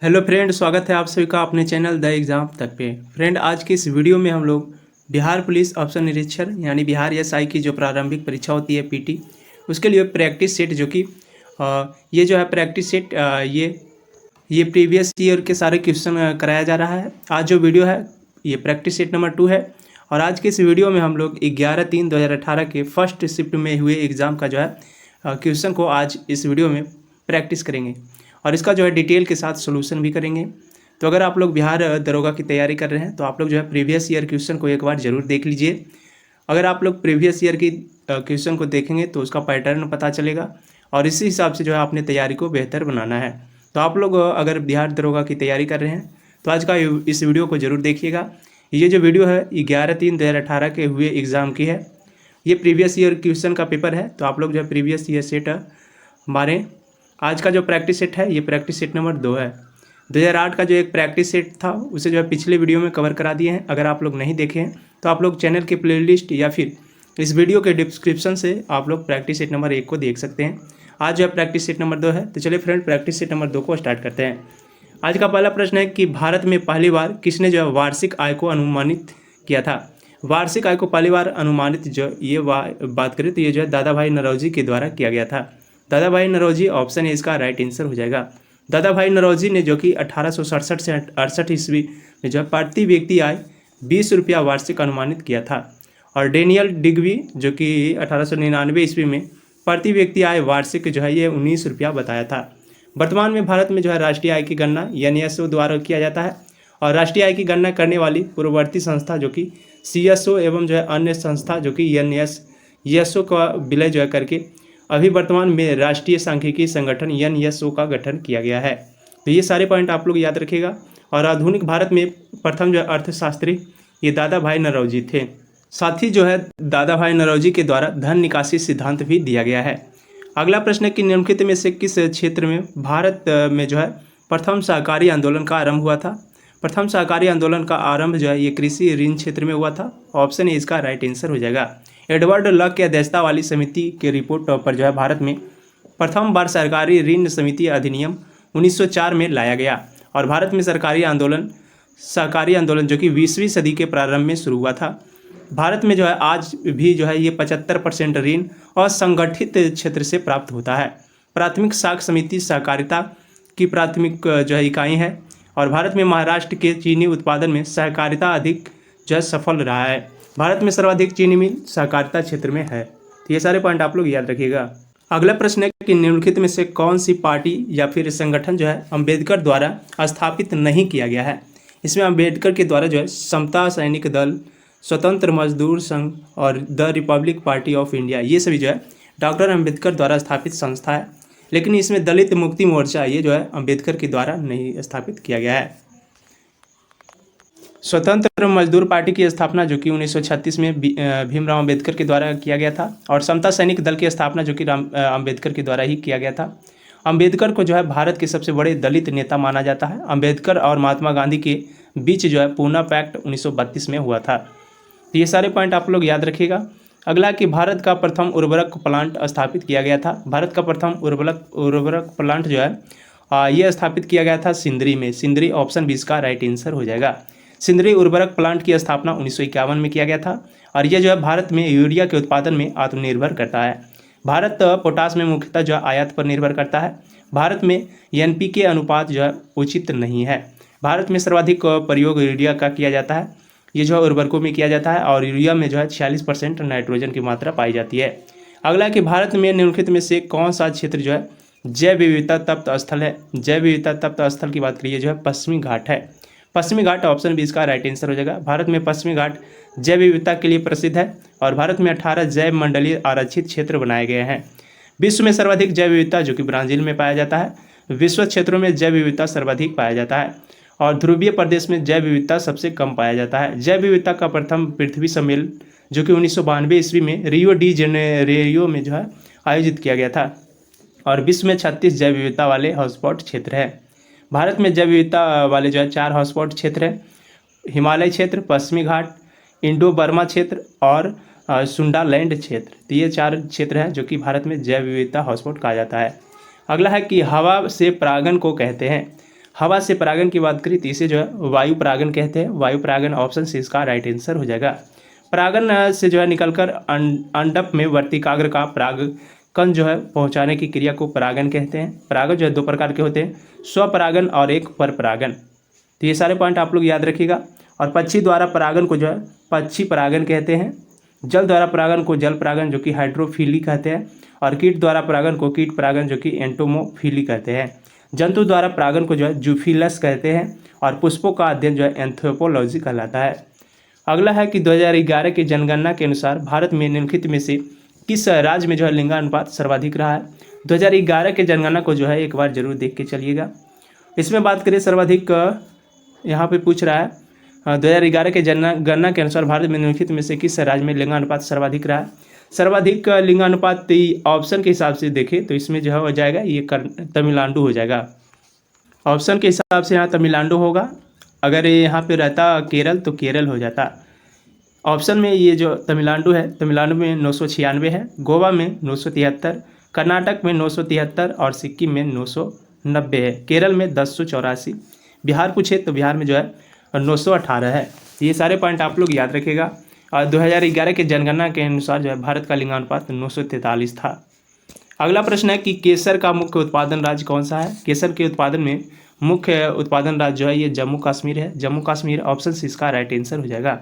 Hello friend, स्वागत है आप सभी का अपने चैनल द एग्ज़ाम तक पे। फ्रेंड, आज की इस वीडियो में हम लोग बिहार पुलिस अफसर निरीक्षक यानी बिहार एसआई की जो प्रारंभिक परीक्षा होती है पीटी, उसके लिए प्रैक्टिस सेट जो कि ये जो है प्रैक्टिस सेट ये प्रीवियस ईयर के सारे क्वेश्चन कराया जा रहा है। आज जो वीडियो है ये प्रैक्टिस सेट नंबर 2 है और आज के इस वीडियो में हम लोग 11/3/2018 के फर्स्ट शिफ्ट में हुए एग्ज़ाम का जो है क्वेश्चन को आज इस वीडियो में प्रैक्टिस करेंगे और इसका जो है डिटेल के साथ सोल्यूशन भी करेंगे। तो अगर आप लोग बिहार दरोगा की तैयारी कर रहे हैं तो आप लोग जो है प्रीवियस ईयर क्वेश्चन को एक बार ज़रूर देख लीजिए। अगर आप लोग प्रीवियस ईयर की क्वेश्चन को देखेंगे तो उसका पैटर्न पता चलेगा और इसी हिसाब से जो है अपने तैयारी को बेहतर बनाना है। तो आप लोग अगर बिहार दरोगा की तैयारी कर रहे हैं तो आज का इस वीडियो को ज़रूर देखिएगा। ये जो वीडियो है 11/3/2018 के हुए एग्ज़ाम की है। ये प्रीवियस ईयर क्वेश्चन का पेपर है, तो आप लोग जो है प्रीवियस ईयर सेट मारें। आज का जो प्रैक्टिस सेट है ये प्रैक्टिस सेट नंबर 2 है। 2008 का जो एक प्रैक्टिस सेट था उसे जो है पिछले वीडियो में कवर करा दिए हैं। अगर आप लोग नहीं देखे हैं तो आप लोग चैनल के प्लेलिस्ट या फिर इस वीडियो के डिस्क्रिप्शन से आप लोग प्रैक्टिस सेट नंबर 1 को देख सकते हैं। आज जो है प्रैक्टिस सेट नंबर 2 है। तो चलिए फ्रेंड, प्रैक्टिस सेट नंबर 2 को स्टार्ट करते हैं। आज का पहला प्रश्न है कि भारत में पहली बार किसने जो है वार्षिक आय को अनुमानित किया था। वार्षिक आय को पहली बार अनुमानित जो ये बात करें तो ये जो है दादा भाई नौरोजी के द्वारा किया गया था। दादा भाई नौरोजी, ऑप्शन है इसका राइट आंसर हो जाएगा। दादा भाई नौरोजी ने जो कि 1867 से 68 ईस्वी में जो है प्रति व्यक्ति आय 20 रुपया वार्षिक अनुमानित किया था और डेनियल डिग्बी जो कि 1899 ईस्वी में प्रति व्यक्ति आय वार्षिक जो है ये 19 रुपया बताया था। वर्तमान में भारत में जो है राष्ट्रीय आय की गणना एनएसओ द्वारा किया जाता है और राष्ट्रीय आय की गणना करने वाली पूर्ववर्ती संस्था जो कि सीएसओ एवं जो है अन्य संस्था जो कि एनएसओ का विलय जो है करके अभी वर्तमान में राष्ट्रीय सांख्यिकी संगठन एनएसओ का गठन किया गया है। तो ये सारे पॉइंट आप लोग याद रखिएगा। और आधुनिक भारत में प्रथम जो है अर्थशास्त्री ये दादा भाई नौरोजी थे। साथ ही जो है दादा भाई नौरोजी के द्वारा धन निकासी सिद्धांत भी दिया गया है। अगला प्रश्न है कि निम्नलिखित में से किस क्षेत्र में भारत में जो है प्रथम सहकारी आंदोलन का आरंभ हुआ था। प्रथम सहकारी आंदोलन का आरंभ जो है ये कृषि ऋण क्षेत्र में हुआ था। ऑप्शन ए इसका राइट आंसर हो जाएगा। एडवर्ड लक की अध्यक्षता वाली समिति की रिपोर्ट पर जो है भारत में प्रथम बार सरकारी ऋण समिति अधिनियम 1904 में लाया गया और भारत में सहकारी आंदोलन जो कि 20वीं सदी के प्रारंभ में शुरू हुआ था। भारत में जो है आज भी जो है ये 75% ऋण असंगठित क्षेत्र से प्राप्त होता है। प्राथमिक साख समिति सहकारिता की प्राथमिक जो है इकाई है और भारत में महाराष्ट्र के चीनी उत्पादन में सहकारिता अधिक जो है सफल रहा है। भारत में सर्वाधिक चीनी मिल सहकारिता क्षेत्र में है। तो ये सारे पॉइंट आप लोग याद रखिएगा। अगला प्रश्न है कि निम्नलिखित में से कौन सी पार्टी या फिर संगठन जो है अंबेडकर द्वारा स्थापित नहीं किया गया है। इसमें अंबेडकर के द्वारा जो है समता सैनिक दल, स्वतंत्र मजदूर संघ और the Republic party of India, ये सभी जो है डॉक्टर अंबेडकर द्वारा स्थापित संस्था है, लेकिन इसमें दलित मुक्ति मोर्चा ये जो है अंबेडकर के द्वारा नहीं स्थापित किया गया है। स्वतंत्र मजदूर पार्टी की स्थापना जो कि 1936 में भीमराव अंबेडकर के द्वारा किया गया था और समता सैनिक दल की स्थापना जो कि अंबेडकर के द्वारा ही किया गया था। अंबेडकर को जो है भारत के सबसे बड़े दलित नेता माना जाता है। अंबेडकर और महात्मा गांधी के बीच जो है पूना पैक्ट 1932 में हुआ था। तो ये सारे पॉइंट आप लोग याद रखिएगा। अगला कि भारत का प्रथम उर्वरक प्लांट स्थापित किया गया था। भारत का प्रथम उर्वरक प्लांट जो है ये स्थापित किया गया था सिंदरी में। सिंदरी, ऑप्शन बी इसका राइट आंसर हो जाएगा। सिंदरी उर्वरक प्लांट की स्थापना 1951 में किया गया था और यह जो है भारत में यूरिया के उत्पादन में आत्मनिर्भर करता है। भारत पोटास में मुख्यतः जो आयात पर निर्भर करता है। भारत में एनपीके अनुपात जो है उचित नहीं है। भारत में सर्वाधिक प्रयोग यूरिया का किया जाता है। ये जो है उर्वरकों में किया जाता है और यूरिया में जो है 46% नाइट्रोजन की मात्रा पाई जाती है। अगला कि भारत में निम्नलिखित में से कौन सा क्षेत्र जो है जैव विविधता तप्त स्थल है। जैव विविधता तप्त स्थल की बात करिए जो है पश्चिमी घाट है। पश्चिमी घाट, ऑप्शन बी इसका राइट आंसर हो जाएगा। भारत में पश्चिमी घाट जैव विविधता के लिए प्रसिद्ध है और भारत में 18 जैव मंडलीय आरक्षित क्षेत्र बनाए गए हैं। विश्व में सर्वाधिक जैव विविधता जो कि ब्राज़ील में पाया जाता है। विश्व क्षेत्रों में जैव विविधता सर्वाधिक पाया जाता है और ध्रुवीय प्रदेश में जैव विविधता सबसे कम पाया जाता है। जैव विविधता का प्रथम पृथ्वी सम्मेलन जो कि 1992 ईस्वी में रियो डी जेनेरियो में जो है आयोजित किया गया था और विश्व में 36 जैव विविधता वाले हॉटस्पॉट क्षेत्र है। भारत में जैव विविधता वाले जो है 4 हॉटस्पॉट क्षेत्र हैं। हिमालय क्षेत्र, पश्चिमी घाट, इंडो बर्मा क्षेत्र और सुंडालैंड क्षेत्र। तो ये 4 क्षेत्र हैं जो कि भारत में जैव विविधता हॉटस्पॉट कहा जाता है। अगला है कि हवा से परागण को कहते हैं। हवा से परागन की बात करें तो इसे जो है वायु परागन कहते हैं। वायु परागन ऑप्शन सी इसका राइट आंसर हो जाएगा। परागन से जो है निकलकर अंडप में वर्तिकाग्र का परागकण जो है पहुंचाने की क्रिया को परागन कहते हैं। परागन जो है दो प्रकार के होते हैं, स्वपरागन और एक परपरागन। तो ये सारे पॉइंट आप लोग याद रखिएगा। और पक्षी द्वारा परागन को जो है पक्षी परागन कहते हैं। जल द्वारा परागन को जल परागन जो कि हाइड्रोफिली कहते हैं। और कीट द्वारा परागन को कीट परागन जो कि एंटोमोफिली कहते हैं। जंतु द्वारा परागन को जो है जूफिलस कहते हैं। और पुष्पों का अध्ययन जो है एंथ्रोपोलॉजी कहलाता है। अगला है कि 2011 की जनगणना के अनुसार भारत में निम्नलिखित में से किस राज्य में जो है लिंगानुपात सर्वाधिक रहा है। 2011 के जनगणना को जो है एक बार जरूर देख के चलिएगा। इसमें बात करें सर्वाधिक, यहाँ पे पूछ रहा है 2011 के जनगणना के अनुसार भारत में निम्नलिखित में से किस राज्य में लिंगानुपात सर्वाधिक रहा है। सर्वाधिक लिंगानुपात ऑप्शन के हिसाब से देखें तो इसमें जो है हो जाएगा ये तमिलनाडु हो जाएगा। ऑप्शन के हिसाब से यहाँ तमिलनाडु होगा। अगर ये यहाँ पे रहता केरल तो केरल हो जाता। ऑप्शन में ये जो तमिलनाडु है, तमिलनाडु में 996 है, गोवा में 973, कर्नाटक में 973 और सिक्किम में 990 है। केरल में 1084। बिहार पूछे तो बिहार में जो है 918 है। ये सारे पॉइंट आप लोग याद रखिएगा। और 2011 के जनगणना के अनुसार जो है भारत का लिंगानुपात 943 था। अगला प्रश्न है कि केसर का मुख्य उत्पादन राज्य कौन सा है। केसर के उत्पादन में मुख्य उत्पादन राज्य जो है ये जम्मू कश्मीर है। जम्मू कश्मीर ऑप्शन सी इसका राइट आंसर हो जाएगा।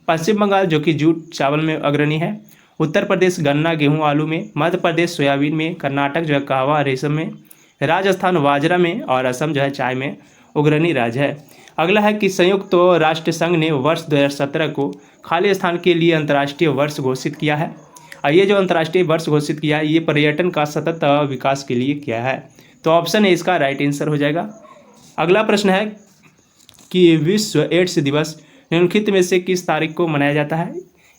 पश्चिम बंगाल जो कि जूट चावल में अग्रणी है। उत्तर प्रदेश गन्ना गेहूं आलू में। मध्य प्रदेश सोयाबीन में। कर्नाटक जो है कहवा रेशम में। राजस्थान बाजरा में। और असम जो है चाय में अग्रणी राज्य है। अगला है कि संयुक्त राष्ट्र संघ ने वर्ष 2017 को खाली स्थान के लिए अंतर्राष्ट्रीय वर्ष घोषित किया है। और ये जो अंतर्राष्ट्रीय वर्ष घोषित किया है ये पर्यटन का सतत विकास के लिए किया है। तो ऑप्शन ए इसका राइट आंसर हो जाएगा। अगला प्रश्न है कि विश्व एड्स दिवस निम्नलिखित में से किस तारीख को मनाया जाता है।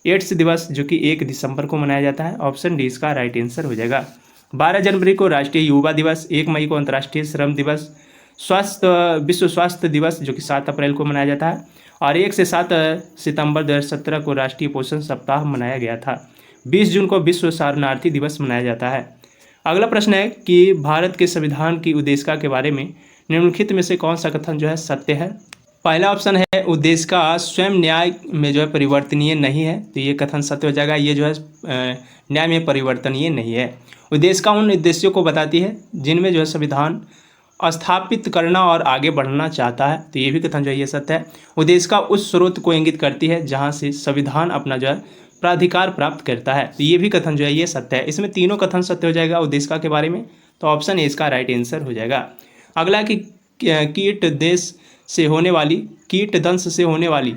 एड्स दिवस जो कि 1 दिसंबर को मनाया जाता है। ऑप्शन डी इसका राइट आंसर हो जाएगा। 12 जनवरी को राष्ट्रीय युवा दिवस, 1 मई को अंतर्राष्ट्रीय श्रम दिवस, विश्व स्वास्थ्य दिवस जो कि 7 अप्रैल को मनाया जाता है। और 1 से 7 सितंबर 2017 को राष्ट्रीय पोषण सप्ताह मनाया गया था। 20 जून को विश्व शरणार्थी दिवस मनाया जाता है। अगला प्रश्न है कि भारत के संविधान की उद्देशिका के बारे में निम्नलिखित में से कौन सा कथन जो है सत्य है। पहला ऑप्शन है उद्देशिका स्वयं न्याय में जो है परिवर्तनीय नहीं है। तो ये कथन सत्य हो जाएगा। ये जो है न्याय में परिवर्तनीय नहीं है। उद्देशिका उन उद्देश्यों को बताती है जिनमें जो है संविधान स्थापित करना और आगे बढ़ना चाहता है। तो ये भी कथन जो है ये सत्य है। उद्देशिका उस स्रोत को इंगित करती है जहाँ से संविधान अपना जो है प्राधिकार प्राप्त करता है। तो ये भी कथन जो है ये सत्य है। इसमें तीनों कथन सत्य हो जाएगा उद्देशिका के बारे में। तो ऑप्शन ए इसका राइट आंसर हो जाएगा। अगला कि कीट दंश से होने वाली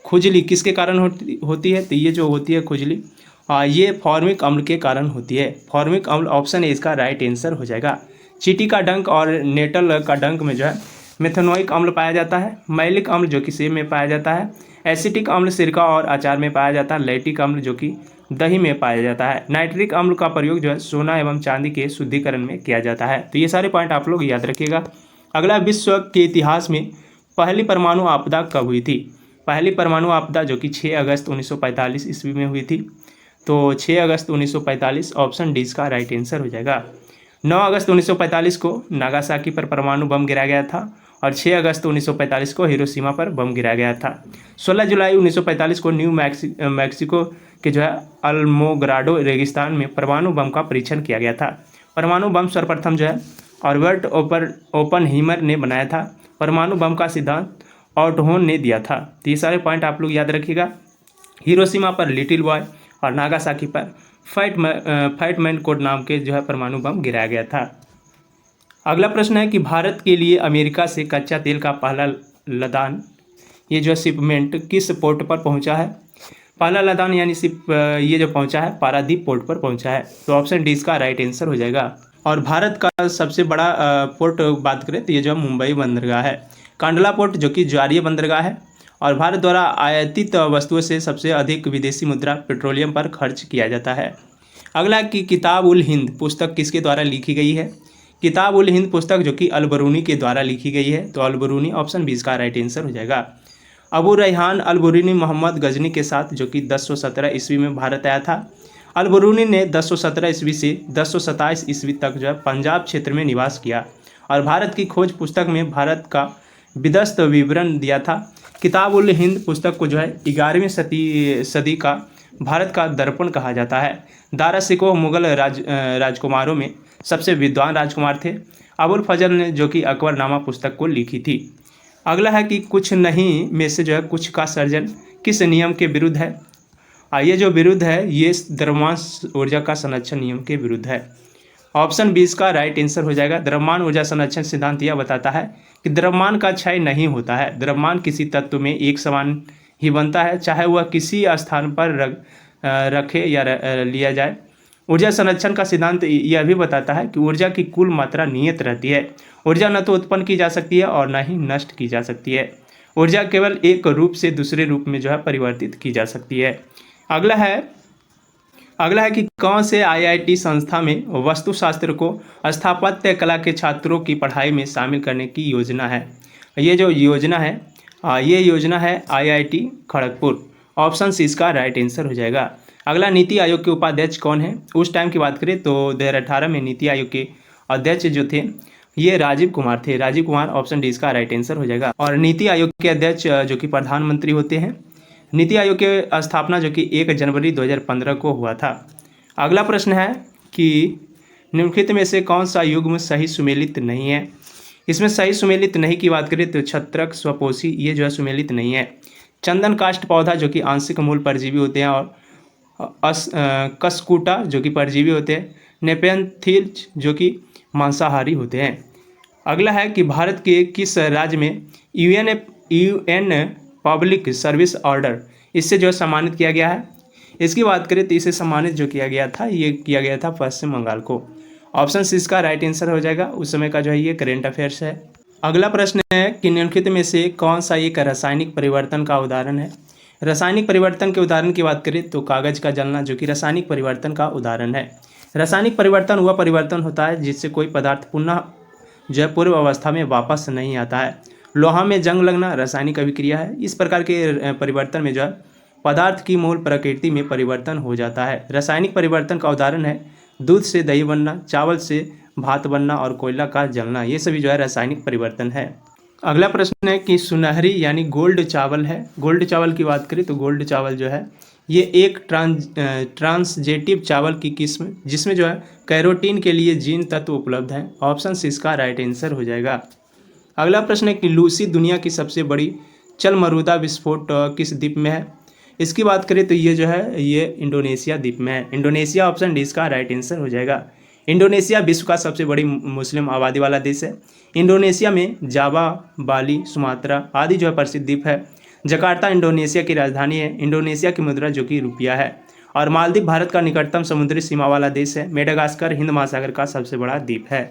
खुजली किसके कारण होती है। तो ये जो होती है खुजली ये फॉर्मिक अम्ल के कारण होती है। फॉर्मिक अम्ल ऑप्शन ए इसका राइट आंसर हो जाएगा। चींटी का डंक और नेटल का डंक में जो है मेथनोइक अम्ल पाया जाता है। मैलिक अम्ल जो कि सेब में पाया जाता है। एसिटिक अम्ल सिरका और अचार में पाया जाता है। लैक्टिक अम्ल जो कि दही में पाया जाता है। नाइट्रिक अम्ल का प्रयोग जो है सोना एवं चांदी के शुद्धिकरण में किया जाता है। तो ये सारे पॉइंट आप लोग याद रखिएगा। अगला, विश्व के इतिहास में पहली परमाणु आपदा कब हुई थी। पहली परमाणु आपदा जो कि 6 अगस्त 1945 ईस्वी में हुई थी। तो 6 अगस्त 1945 ऑप्शन डी इसका राइट आंसर हो जाएगा। 9 अगस्त 1945 को नागासाकी पर परमाणु बम गिराया गया था। और 6 अगस्त 1945 को हिरोशिमा पर बम गिराया गया था। 16 जुलाई 1945 को न्यू मैक्सिको के जो है अल्मोग्राडो रेगिस्तान में परमाणु बम का परीक्षण किया गया था। परमाणु बम सर्वप्रथम जो है ऑल्बर्ट ओपनहीमर ने बनाया था। परमाणु बम का सिद्धांत ऑटोन ने दिया था। तो ये सारे पॉइंट आप लोग याद रखिएगा। हिरोशिमा पर लिटिल बॉय और नागासाकी पर फैटमैन कोड नाम के जो है परमाणु बम गिराया गया था। अगला प्रश्न है कि भारत के लिए अमेरिका से कच्चा तेल का पहला लदान ये जो शिपमेंट किस पोर्ट पर पहुंचा है। पहला लदान यानी शिप ये जो पहुंचा है पारादीप पोर्ट पर पहुंचा है। तो ऑप्शन डी इसका राइट आंसर हो जाएगा। और भारत का सबसे बड़ा पोर्ट बात करें तो ये जो मुंबई बंदरगाह है। कांडला पोर्ट जो कि ज्वारीय बंदरगाह है। और भारत द्वारा आयातित वस्तुओं से सबसे अधिक विदेशी मुद्रा पेट्रोलियम पर खर्च किया जाता है। अगला कि किताब उल हिंद पुस्तक किसके द्वारा लिखी गई है। किताब उल हिंद पुस्तक जो कि अल-बरूनी के द्वारा लिखी गई है। तो अल-बरूनी ऑप्शन बी इसका राइट आंसर हो जाएगा। अबू रैहान अल-बरूनी मोहम्मद गजनी के साथ जो कि 1017 ईस्वी में भारत आया था। अल-बरूनी ने 1017 ईस्वी से 1027 ईस्वी तक जो है पंजाब क्षेत्र में निवास किया और भारत की खोज पुस्तक में भारत का विदस्त विवरण दिया था। किताब उल हिंद पुस्तक को जो है 11वीं सदी का भारत का दर्पण कहा जाता है। दारा शिकोह मुगल राजकुमारों में सबसे विद्वान राजकुमार थे। अबुल फजल ने जो कि अकबरनामा पुस्तक को लिखी थी। अगला है कि कुछ नहीं में से जो है कुछ का सर्जन किस नियम के विरुद्ध है। ये जो विरुद्ध है ये द्रव्यमान ऊर्जा का संरक्षण नियम के विरुद्ध है। ऑप्शन 20 का राइट आंसर हो जाएगा। द्रव्यमान ऊर्जा संरक्षण सिद्धांत यह बताता है कि द्रव्यमान का क्षय नहीं होता है। द्रव्यमान किसी तत्व में एक समान ही बनता है, चाहे वह किसी स्थान पर रखे या लिया जाए। ऊर्जा संरक्षण का सिद्धांत यह भी बताता है कि ऊर्जा की कुल मात्रा नियत रहती है। ऊर्जा न तो उत्पन्न की जा सकती है और न ही नष्ट की जा सकती है। ऊर्जा केवल एक रूप से दूसरे रूप में जो है परिवर्तित की जा सकती है। अगला है कि कौन से आईआईटी संस्था में वास्तुशास्त्र को स्थापत्य कला के छात्रों की पढ़ाई में शामिल करने की योजना है। ये जो योजना है ये योजना है आईआईटी खड़गपुर। ऑप्शन सी इसका राइट आंसर हो जाएगा। अगला, नीति आयोग के उपाध्यक्ष कौन है। उस टाइम की बात करें तो 2018 में नीति आयोग के अध्यक्ष जो थे ये राजीव कुमार थे। राजीव कुमार, ऑप्शन डी इसका राइट आंसर हो जाएगा। और नीति आयोग के अध्यक्ष जो कि प्रधानमंत्री होते हैं। नीति आयोग की स्थापना जो कि 1 जनवरी 2015 को हुआ था। अगला प्रश्न है कि निम्नलिखित में से कौन सा युग्म सही सुमेलित नहीं है। इसमें सही सुमेलित नहीं की बात करें तो छत्रक, स्वपोषी ये जो है सुमेलित नहीं है। चंदन काष्ठ पौधा जो कि आंशिक मूल परजीवी होते हैं और कसकूटा जो कि परजीवी होते हैं। नेपेंथिल्स जो कि मांसाहारी होते हैं। अगला है कि भारत के किस राज्य में यूएन पब्लिक सर्विस ऑर्डर इससे जो सम्मानित किया गया है। इसकी बात करें तो इसे सम्मानित जो किया गया था ये किया गया था पश्चिम बंगाल को। ऑप्शन सी इसका राइट आंसर हो जाएगा। उस समय का जो है ये करेंट अफेयर्स है। अगला प्रश्न है कि निम्नलिखित में से कौन सा एक रासायनिक परिवर्तन का उदाहरण है। रासायनिक परिवर्तन के उदाहरण की बात करें तो कागज का जलना जो कि रासायनिक परिवर्तन का उदाहरण है। रासायनिक परिवर्तन वह परिवर्तन होता है जिससे कोई पदार्थ पुनः जो है पूर्व अवस्था में वापस नहीं आता है। लोहा में जंग लगना रासायनिक अभिक्रिया है। इस प्रकार के परिवर्तन में जो है पदार्थ की मूल प्रकृति में परिवर्तन हो जाता है। रासायनिक परिवर्तन का उदाहरण है दूध से दही बनना, चावल से भात बनना और कोयला का जलना। ये सभी जो है रासायनिक परिवर्तन है। अगला प्रश्न है कि सुनहरी यानी गोल्ड चावल है। गोल्ड चावल की बात करें तो गोल्ड चावल जो है ये एक ट्रांसजेटिव चावल की किस्म जिसमें जो है कैरोटीन के लिए जीन तत्व उपलब्ध हैं। ऑप्शन सी इसका राइट आंसर हो जाएगा। अगला प्रश्न है कि लूसी दुनिया की सबसे बड़ी चल मरुदा विस्फोट किस द्वीप में है। इसकी बात करें तो ये जो है ये इंडोनेशिया द्वीप में है। इंडोनेशिया, ऑप्शन डी इसका राइट आंसर हो जाएगा। इंडोनेशिया विश्व का सबसे बड़ी मुस्लिम आबादी वाला देश है। इंडोनेशिया में जावा, बाली, सुमात्रा आदि जो है प्रसिद्ध द्वीप है। जकार्ता इंडोनेशिया की राजधानी है। इंडोनेशिया की मुद्रा जो कि रुपया है। और मालदीव भारत का निकटतम समुद्री सीमा वाला देश है। मेडागास्कर हिंद महासागर का सबसे बड़ा द्वीप है।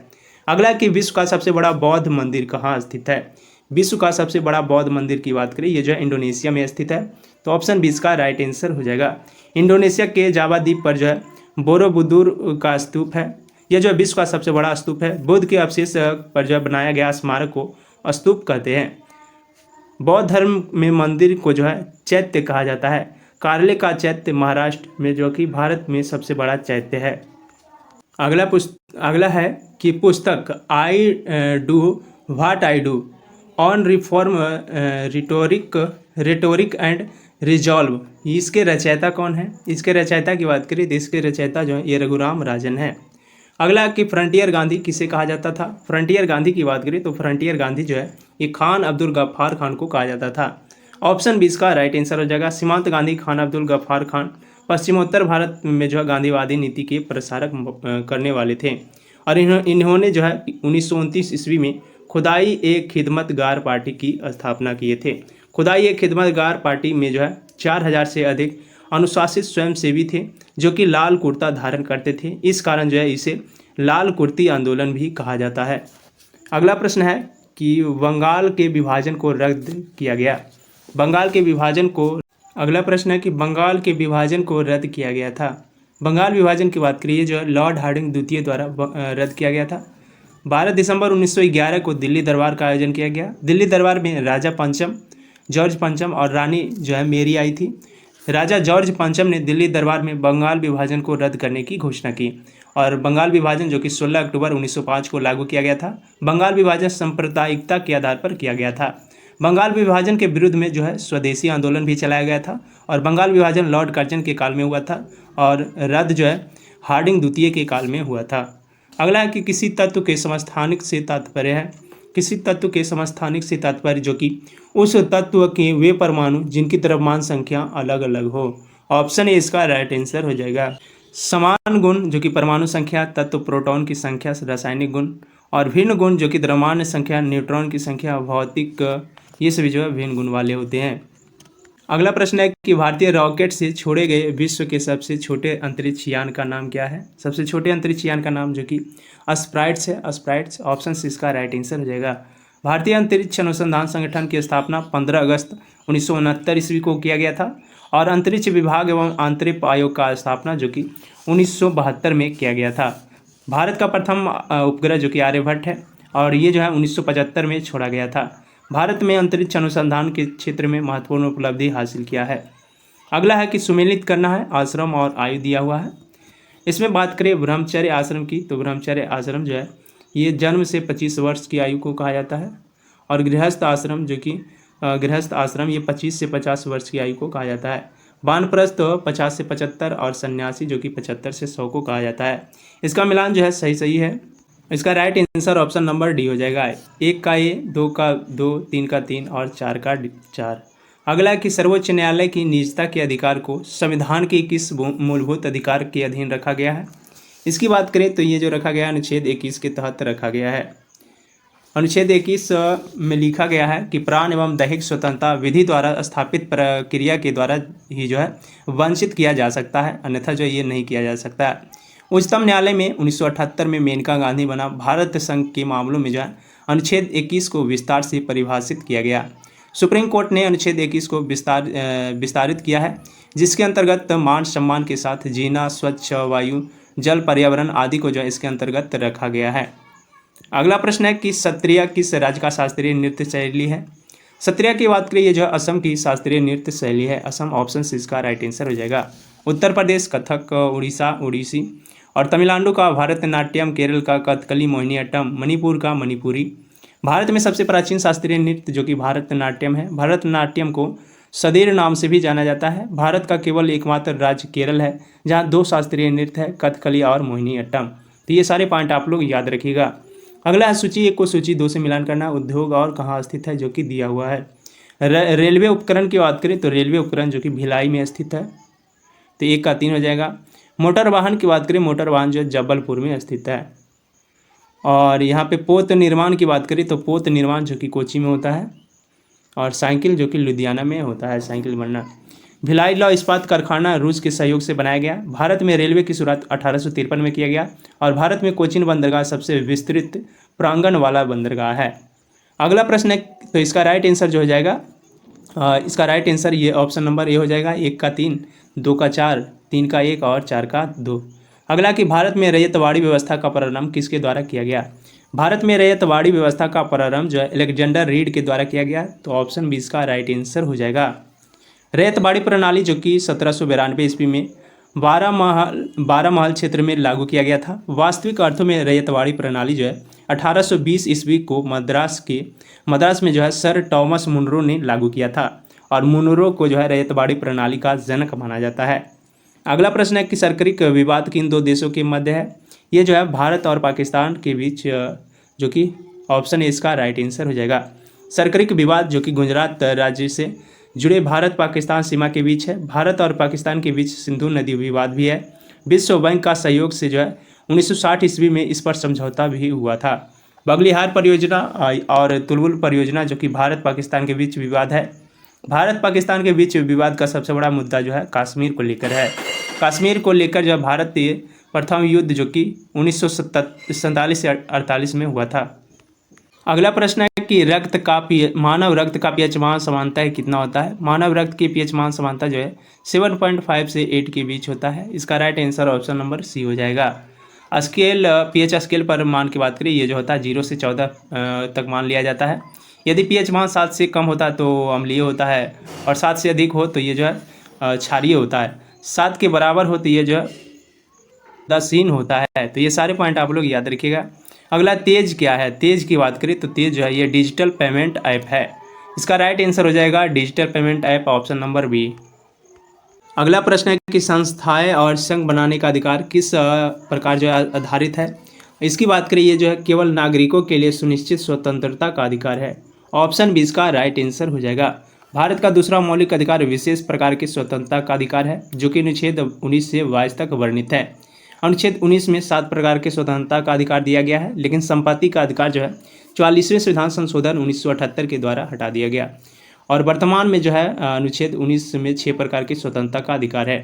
अगला कि विश्व का सबसे बड़ा बौद्ध मंदिर कहाँ स्थित है। विश्व का सबसे बड़ा बौद्ध मंदिर की बात करें ये जो है इंडोनेशिया में स्थित है। तो ऑप्शन 20 का राइट आंसर हो जाएगा। इंडोनेशिया के जावा द्वीप पर जो है बोरोबुदुर का स्तूप है। यह जो है विश्व का सबसे बड़ा स्तूप है। बुद्ध के अवशेष पर जो है बनाया गया स्मारक को स्तूप कहते हैं। बौद्ध धर्म में मंदिर को जो है चैत्य कहा जाता है। कार्ले का चैत्य महाराष्ट्र में जो कि भारत में सबसे बड़ा चैत्य है। अगला है कि पुस्तक I do what I do on reform rhetoric and resolve इसके रचयिता कौन है। इसके रचयिता की बात करें तो इसके रचयिता जो है ये रघुराम राजन है। अगला कि फ्रंटियर गांधी किसे कहा जाता था। फ्रंटियर गांधी की बात करें तो फ्रंटियर गांधी जो है ये खान अब्दुल गफ्फार खान को कहा जाता था। ऑप्शन 20 का राइट आंसर हो जाएगा। सीमांत गांधी खान अब्दुल गफ्फार खान पश्चिमोत्तर भारत में जो है गांधीवादी नीति के प्रसारक करने वाले थे। और इन्होंने जो है 1929 ईस्वी में खुदाई एक खिदमतगार पार्टी की स्थापना किए थे। खुदाई एक खिदमतगार पार्टी में जो है 4000 से अधिक अनुशासित स्वयंसेवी थे जो कि लाल कुर्ता धारण करते थे। इस कारण जो है इसे लाल कुर्ती आंदोलन भी कहा जाता है। अगला प्रश्न है कि बंगाल के विभाजन को रद्द किया गया। बंगाल के विभाजन को अगला प्रश्न है कि बंगाल के विभाजन को रद्द किया गया था। बंगाल विभाजन की बात करिए जो लॉर्ड हार्डिंग द्वितीय द्वारा रद्द किया गया था। 12 दिसंबर 1911 को दिल्ली दरबार का आयोजन किया गया। दिल्ली दरबार में राजा पंचम, जॉर्ज पंचम और रानी जो है मेरी आई थी। राजा जॉर्ज पंचम ने दिल्ली दरबार में बंगाल विभाजन को रद्द करने की घोषणा की और बंगाल विभाजन जो कि 16 अक्टूबर 1905 को लागू किया गया था। बंगाल विभाजन सांप्रदायिकता के आधार पर किया गया था। बंगाल विभाजन के विरुद्ध में जो है स्वदेशी आंदोलन भी चलाया गया था और बंगाल विभाजन लॉर्ड कर्जन के काल में हुआ था और रद्द जो है हार्डिंग द्वितीय के काल में हुआ था। अगला है कि किसी तत्व के समस्थानिक से तात्पर्य है। किसी तत्व के समस्थानिक से तात्पर्य जो कि उस तत्व के वे परमाणु जिनकी द्रव्यमान संख्या अलग अलग हो। ऑप्शन ए इसका राइट आंसर हो जाएगा। समान गुण जो कि परमाणु संख्या, तत्व प्रोटॉन की संख्या, रासायनिक गुण, और भिन्न गुण जो कि द्रव्यमान संख्या, न्यूट्रॉन की संख्या, भौतिक, ये सभी जो है भिन्न गुण वाले होते हैं। अगला प्रश्न है कि भारतीय रॉकेट से छोड़े गए विश्व के सबसे छोटे अंतरिक्ष यान का नाम क्या है। सबसे छोटे अंतरिक्ष यान का नाम जो कि स्प्राइट्स है, स्प्राइट्स। ऑप्शन से इसका राइट आंसर हो जाएगा। भारतीय अंतरिक्ष अनुसंधान संगठन की स्थापना 15 अगस्त 1969 ईस्वी को किया गया था और अंतरिक्ष विभाग एवं आंतरिक आयोग का स्थापना जो कि 1972 में किया गया था। भारत का प्रथम उपग्रह जो कि आर्यभट्ट है और ये जो है 1975 में छोड़ा गया था। भारत में अंतरिक्ष अनुसंधान के क्षेत्र में महत्वपूर्ण उपलब्धि हासिल किया है। अगला है कि सुमेलित करना है, आश्रम और आयु दिया हुआ है। इसमें बात करें ब्रह्मचर्य आश्रम की, तो ब्रह्मचर्य आश्रम जो है ये जन्म से 25 वर्ष की आयु को कहा जाता है और गृहस्थ आश्रम जो कि गृहस्थ आश्रम ये 25 से 50 वर्ष की आयु को कहा जाता है। वानप्रस्थ 50 से 75 और सन्यासी जो कि 75 से 100 को कहा जाता है। इसका मिलान जो है सही है। इसका right answer option number D हो जाएगा। 1 का ए, 2 का 2, 3 का 3 और 4 का 4। अगला कि सर्वोच्च न्यायालय की निजता के अधिकार को संविधान के किस मूलभूत अधिकार के अधीन रखा गया है। इसकी बात करें तो ये जो रखा गया है अनुच्छेद 21 के तहत रखा गया है। अनुच्छेद 21 में लिखा गया है कि प्राण एवं दैहिक स्वतंत्रता विधि द्वारा स्थापित प्रक्रिया के द्वारा ही जो है वंचित किया जा सकता है, अन्यथा जो ये नहीं किया जा सकता है। उच्चतम न्यायालय में 1978 में मेनका गांधी बना भारत संघ के मामलों में जो है अनुच्छेद 21 को विस्तार से परिभाषित किया गया। सुप्रीम कोर्ट ने अनुच्छेद 21 को विस्तारित किया है, जिसके अंतर्गत मान सम्मान के साथ जीना, स्वच्छ वायु, जल, पर्यावरण आदि को जो है इसके अंतर्गत रखा गया है। अगला प्रश्न है कि सत्रिया किस राज्य का शास्त्रीय नृत्य शैली है। सत्रिया की बात करें ये जो है असम की शास्त्रीय नृत्य शैली है। असम ऑप्शन से इसका राइट आंसर हो जाएगा। उत्तर प्रदेश कथक, उड़ीसा ओडिसी और तमिलनाडु का भारतनाट्यम, केरल का कथकली मोहिनीअट्टम, मणिपुर का मणिपुरी। भारत में सबसे प्राचीन शास्त्रीय नृत्य जो कि भारतनाट्यम है। भारतनाट्यम को सदेर नाम से भी जाना जाता है। भारत का केवल एकमात्र राज्य केरल है जहाँ 2 शास्त्रीय नृत्य है, कथकली और मोहिनीअट्टम। तो ये सारे पॉइंट आप लोग याद रखिएगा। अगला है सूची 1 को सूची 2 से मिलान करना। उद्योग और कहाँ स्थित है जो कि दिया हुआ है। रेलवे उपकरण की बात करें तो रेलवे उपकरण जो कि भिलाई में स्थित है, तो 1 का 3 हो जाएगा। मोटर वाहन की बात करें, मोटर वाहन जो जबलपुर में स्थित है। और यहाँ पे पोत निर्माण की बात करें तो पोत निर्माण जो कि कोची में होता है और साइकिल जो कि लुधियाना में होता है, साइकिल बनना। भिलाई लौह इस्पात कारखाना रूस के सहयोग से बनाया गया। भारत में रेलवे की शुरुआत 1853 में किया गया और भारत में कोचीन बंदरगाह सबसे विस्तृत प्रांगण वाला बंदरगाह है। अगला प्रश्न है तो इसका राइट आंसर जो हो जाएगा, इसका राइट आंसर ये ऑप्शन नंबर ए हो जाएगा। 1 का 3, 2 का 4, 3 का 1 और 4 का 2। अगला कि भारत में रैयतवाड़ी व्यवस्था का प्रारंभ किसके द्वारा किया गया। भारत में रैयतवाड़ी व्यवस्था का प्रारंभ जो है अलेक्जेंडर रीड के द्वारा किया गया, तो ऑप्शन 20 का राइट आंसर हो जाएगा। रैयतवाड़ी प्रणाली जो कि 1792 ईस्वी में 12 महल क्षेत्र में लागू किया गया था। वास्तविक अर्थों में रैयतवाड़ी प्रणाली जो है 1820 ईस्वी को मद्रास में जो है सर टॉमस मुनरो ने लागू किया था और मुनरो को जो है रैयतवाड़ी प्रणाली का जनक माना जाता है। अगला प्रश्न है कि सरकरिक विवाद किन 2 देशों के मध्य है। ये जो है भारत और पाकिस्तान के बीच, जो कि ऑप्शन ए इसका राइट आंसर हो जाएगा। सरकरिक विवाद जो कि गुजरात राज्य से जुड़े भारत पाकिस्तान सीमा के बीच है। भारत और पाकिस्तान के बीच सिंधु नदी विवाद भी है। विश्व बैंक का सहयोग से जो है 1960 ईस्वी में इस पर समझौता भी हुआ था। बगलिहार परियोजना और तुलबुल परियोजना जो कि भारत पाकिस्तान के बीच विवाद है। भारत पाकिस्तान के बीच विवाद का सबसे बड़ा मुद्दा जो है कश्मीर को लेकर है। कश्मीर को लेकर जो भारत प्रथम युद्ध जो कि 1947 से 48 में हुआ था। अगला प्रश्न है कि मानव रक्त का पीएच मान समानता कितना होता है। मानव रक्त की पीएच मान समानता जो है 7.5 से 8 के बीच होता है। इसका right answer option number C हो जाएगा। पीएच स्केल पर मान की बात करें, ये जो होता है 0 से 14 तक मान लिया जाता है। यदि पीएच मान 7 से कम होता है तो अम्लीय होता है और 7 से अधिक हो तो ये जो है क्षारीय होता है। 7 के बराबर हो तो ये जो है उदासीन होता है। तो ये सारे पॉइंट आप लोग याद रखिएगा। अगला तेज क्या है? तेज की बात करें तो तेज जो है ये डिजिटल पेमेंट ऐप है। इसका राइट आंसर हो जाएगा digital payment app, option number B. अगला प्रश्न है कि संस्थाएं और संघ बनाने का अधिकार किस प्रकार जो है आधारित है? इसकी बात करें, ये जो है केवल नागरिकों के लिए सुनिश्चित स्वतंत्रता का अधिकार है। ऑप्शन बी इसका राइट आंसर हो जाएगा। भारत का दूसरा मौलिक अधिकार विशेष प्रकार की स्वतंत्रता का अधिकार है, जो कि अनुच्छेद 19 से 22 तक वर्णित है। अनुच्छेद 19 में 7 प्रकार के स्वतंत्रता का अधिकार दिया गया है, लेकिन संपत्ति का अधिकार जो है 44वें संविधान संशोधन 1978 के द्वारा हटा दिया गया। और वर्तमान में जो है अनुच्छेद 19 में 6 प्रकार की स्वतंत्रता का अधिकार है।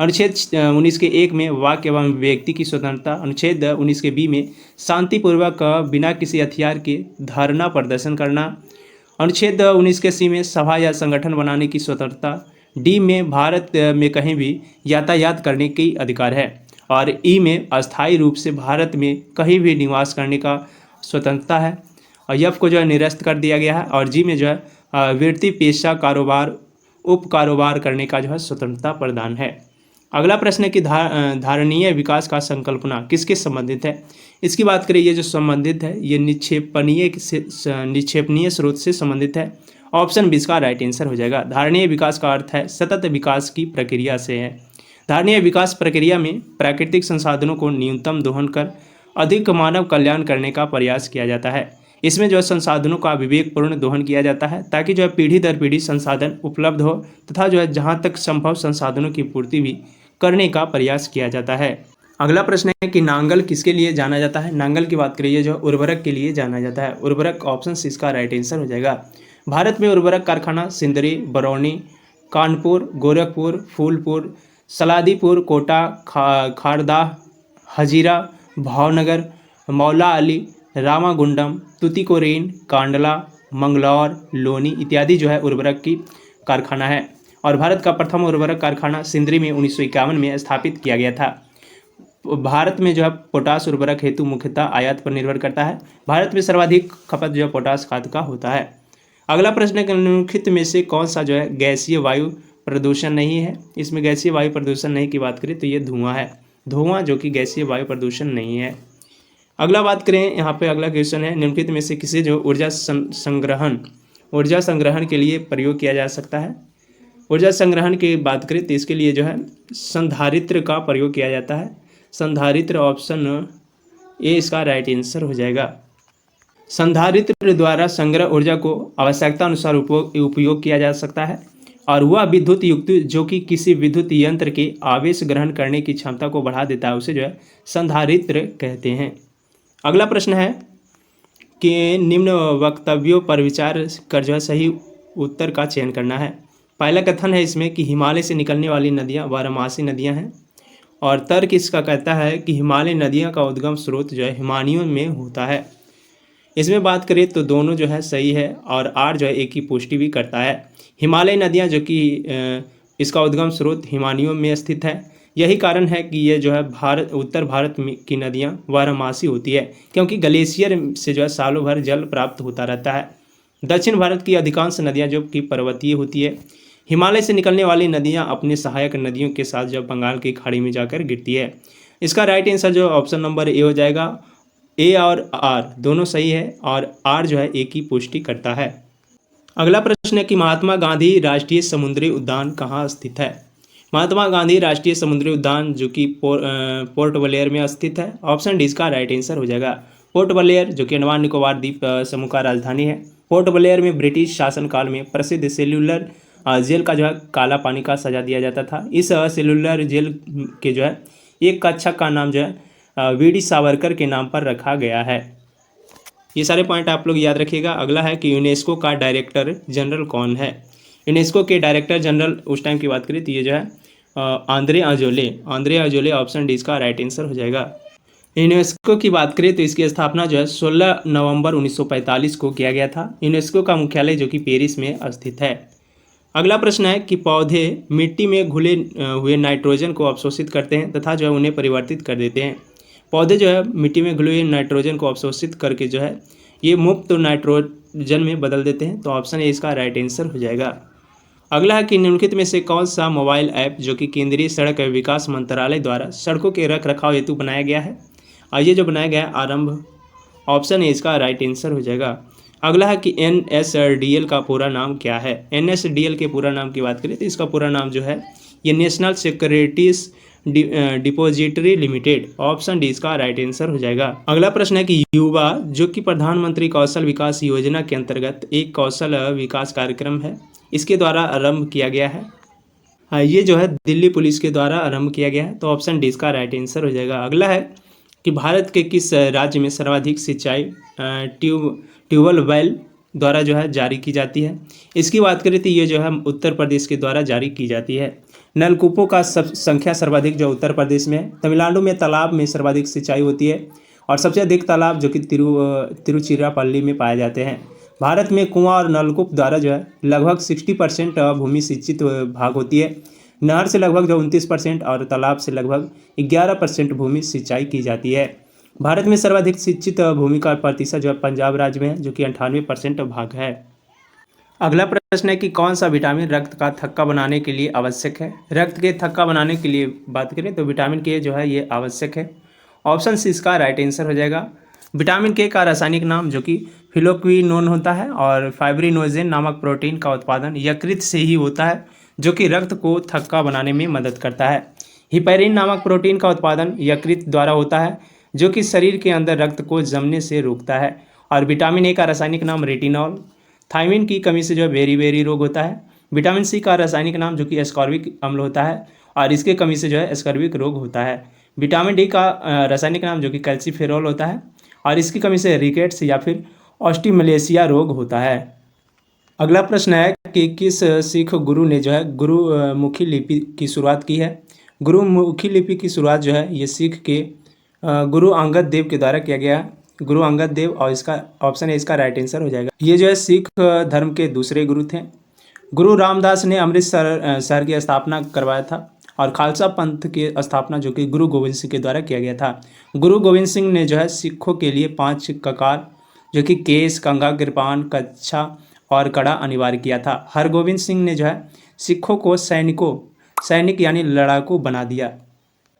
अनुच्छेद 19 के 1 में वाक्य एवं व्यक्ति की स्वतंत्रता, अनुच्छेद 19 के बी में शांतिपूर्वक बिना किसी हथियार के धरना प्रदर्शन करना, अनुच्छेद 19 के सी में सभा या संगठन बनाने की स्वतंत्रता, डी में भारत में कहीं भी यातायात करने की अधिकार है, और ई में अस्थायी रूप से भारत में कहीं भी निवास करने का स्वतंत्रता है। और एफ को जो है निरस्त कर दिया गया है, और जी में जो है वृत्ति, पेशा, कारोबार, उप कारोबार करने का जो है स्वतंत्रता प्रदान है। अगला प्रश्न है कि धारणीय विकास का संकल्पना किसके संबंधित है? इसकी बात करें, ये जो संबंधित है ये निक्षेपणीय स्रोत से संबंधित है। ऑप्शन बी इसका राइट आंसर हो जाएगा। धारणीय विकास का अर्थ है सतत विकास की प्रक्रिया से है। धारणीय विकास प्रक्रिया में प्राकृतिक संसाधनों को न्यूनतम दोहन कर अधिक मानव कल्याण करने का प्रयास किया जाता है। इसमें जो है संसाधनों का विवेकपूर्ण दोहन किया जाता है, ताकि जो है पीढ़ी दर पीढ़ी संसाधन उपलब्ध हो, तथा जो है जहाँ तक संभव संसाधनों की पूर्ति भी करने का प्रयास किया जाता है। अगला प्रश्न है कि नांगल किसके लिए जाना जाता है? नांगल की बात करिए जो उर्वरक के लिए जाना जाता है। उर्वरक, ऑप्शन सी इसका राइट आंसर हो जाएगा। भारत में उर्वरक कारखाना सिंदरी, बरौनी, कानपुर, गोरखपुर, फूलपुर, सलादीपुर, कोटा, खारदाह, हजीरा, भावनगर, मौला अली, रामागुंडम, तुतिकोरिन, कांडला, मंगलौर, लोनी इत्यादि जो है उर्वरक की कारखाना है। और भारत का प्रथम उर्वरक कारखाना सिंदरी में 1951 में स्थापित किया गया था। भारत में जो है पोटास उर्वरक हेतु मुख्यतः आयात पर निर्भर करता है। भारत में सर्वाधिक खपत जो है पोटास खाद का होता है। अगला प्रश्न है कि निम्नलिखित में से कौन सा जो है गैसीय वायु प्रदूषण नहीं है? इसमें गैसीय वायु प्रदूषण नहीं की बात करें तो ये धुआं है। धुआं जो कि गैसीय वायु प्रदूषण नहीं है। अगला बात करें, यहाँ पे अगला क्वेश्चन है निम्नलिखित में से किसे जो ऊर्जा संग्रहण के लिए प्रयोग किया जा सकता है? ऊर्जा संग्रहण की बात करें तो इसके लिए जो है संधारित्र का प्रयोग किया जाता है। संधारित्र, ऑप्शन ए इसका राइट आंसर हो जाएगा। संधारित्र द्वारा संग्रह ऊर्जा को आवश्यकता अनुसार उपयोग किया जा सकता है, और वह विद्युत युक्त जो कि किसी विद्युत यंत्र के आवेश ग्रहण करने की क्षमता को बढ़ा देता है, उसे जो है संधारित्र कहते हैं। अगला प्रश्न है कि निम्न वक्तव्यों पर विचार कर जो है सही उत्तर का चयन करना है। पहला कथन है इसमें कि हिमालय से निकलने वाली नदियाँ बारहमासी नदियाँ हैं, और तर्क इसका कहता है कि हिमालय नदियों का उद्गम स्रोत जो है हिमानियों में होता है। इसमें बात करें तो दोनों जो है सही है, और आर जो है एक ही पुष्टि भी करता है। हिमालय नदियाँ जो कि इसका उद्गम स्रोत हिमानियों में स्थित है। यही कारण है कि ये जो है उत्तर भारत की नदियाँ बारहमासी होती है, क्योंकि ग्लेशियर से जो है सालों भर जल प्राप्त होता रहता है। दक्षिण भारत की अधिकांश नदियाँ जो कि पर्वतीय होती है। हिमालय से निकलने वाली नदियाँ अपने सहायक नदियों के साथ जब बंगाल की खाड़ी में जाकर गिरती है। इसका राइट आंसर जो ऑप्शन नंबर ए हो जाएगा। ए और आर दोनों सही है, और आर जो है एक ही पुष्टि करता है। अगला प्रश्न है कि महात्मा गांधी राष्ट्रीय समुद्री उद्यान कहाँ स्थित है? महात्मा गांधी राष्ट्रीय समुद्री उद्यान जो कि पोर्ट ब्लेयर में स्थित है। ऑप्शन डी इसका राइट आंसर हो जाएगा। पोर्ट ब्लेयर जो कि अंडमान निकोबार द्वीप समूह का राजधानी है। पोर्ट ब्लेयर में ब्रिटिश शासनकाल में प्रसिद्ध सेल्युलर जेल का जो है काला पानी का सजा दिया जाता था। इस सेल्युलर जेल के जो है एक कक्षा का नाम जो है वीडी सावरकर के नाम पर रखा गया है। ये सारे पॉइंट आप लोग याद रखिएगा। अगला है कि यूनेस्को का डायरेक्टर जनरल कौन है? यूनेस्को के डायरेक्टर जनरल उस टाइम की बात करें तो ये जो है आंद्रे अजोले, ऑप्शन डी इसका राइट आंसर हो जाएगा। यूनेस्को की बात करें तो इसकी स्थापना जो है 16 नवंबर 1945 को किया गया था। यूनेस्को का मुख्यालय जो कि पेरिस में स्थित है। अगला प्रश्न है कि पौधे मिट्टी में घुले हुए नाइट्रोजन को अवशोषित करते हैं तथा जो है उन्हें परिवर्तित कर देते हैं। पौधे जो है मिट्टी में घुले हुए नाइट्रोजन को अवशोषित करके जो है ये मुक्त नाइट्रोजन में बदल देते हैं। तो ऑप्शन ए इसका राइट आंसर हो जाएगा। अगला है कि निम्नलिखित में से कौन सा मोबाइल ऐप जो कि केंद्रीय सड़क विकास मंत्रालय द्वारा सड़कों के रख रखाव हेतु बनाया गया है, और ये जो बनाया गया है आरंभ, ऑप्शन ए इसका राइट आंसर हो जाएगा। अगला है कि NSDL का पूरा नाम क्या है। NSDL के पूरा नाम की बात करें तो इसका पूरा नाम जो है ये national securities depository limited, option D इसका राइट आंसर हो जाएगा। अगला प्रश्न है कि युवा जो कि प्रधानमंत्री कौशल विकास योजना के अंतर्गत एक कौशल विकास कार्यक्रम है, इसके द्वारा आरंभ किया गया है। ये जो है दिल्ली पुलिस के द्वारा आरंभ किया गया है, तो ऑप्शन डी इसका राइट आंसर हो जाएगा। अगला है कि भारत के किस राज्य में सर्वाधिक सिंचाई ट्यूबवेल वेल द्वारा जो है जारी की जाती है। इसकी बात करें तो ये जो है उत्तर प्रदेश के द्वारा जारी की जाती है। नलकूपों का संख्या सर्वाधिक जो उत्तर प्रदेश में है। तमिलनाडु में तालाब में सर्वाधिक सिंचाई होती है और सबसे अधिक तालाब जो कि तिरुचिरापल्ली में पाए जाते हैं। भारत में कुआं और नलकूप द्वारा जो है लगभग 60% भूमि सिंचित भाग होती है। नहर से लगभग जो 29% और तालाब से लगभग 11% भूमि सिंचाई की जाती है। भारत में सर्वाधिक सिंचित भूमि का प्रतिशत जो है पंजाब राज्य में है, जो कि 98% भाग है। अगला प्रश्न है कि कौन सा विटामिन रक्त का थक्का बनाने के लिए आवश्यक है। रक्त के थक्का बनाने के लिए बात करें तो विटामिन के जो है ये आवश्यक है, ऑप्शन सी इसका राइट आंसर हो जाएगा। विटामिन के का रासायनिक नाम जो कि फिलोक्विनोन होता है और फाइब्रिनोजेन नामक प्रोटीन का उत्पादन यकृत से ही होता है, जो कि रक्त को थक्का बनाने में मदद करता है। हिपैरिन नामक प्रोटीन का उत्पादन यकृत द्वारा होता है, जो कि शरीर के अंदर रक्त को जमने से रोकता है। और विटामिन ए का रासायनिक नाम रेटिनॉल। थायमिन की कमी से जो है बेरी रोग होता है। विटामिन सी का रासायनिक नाम जो कि एस्कॉर्बिक अम्ल होता है और इसके कमी से जो है एस्कॉर्बिक रोग होता है। विटामिन डी का रासायनिक नाम जो कि कैल्सीफेरॉल होता है और इसकी कमी से रिकेट्स या फिर ऑस्टिमलेशिया रोग होता है। अगला प्रश्न है कि किस सिख गुरु ने जो है गुरुमुखी लिपि की शुरुआत की है। गुरुमुखी लिपि की शुरुआत जो है ये सिख के गुरु अंगद देव के द्वारा किया गया। गुरु अंगद देव, और इसका ऑप्शन है इसका राइट आंसर हो जाएगा। ये जो है सिख धर्म के दूसरे गुरु थे। गुरु रामदास ने अमृतसर शहर की स्थापना करवाया था और खालसा पंथ की स्थापना जो कि गुरु गोविंद सिंह के द्वारा किया गया था। गुरु गोविंद सिंह ने जो है सिखों के लिए 5 ककार जो कि केस, कंघा, कृपान, कच्छा और कड़ा अनिवार्य किया था। हरगोविंद सिंह ने जो है सिखों को सैनिक यानी लड़ाकू बना दिया।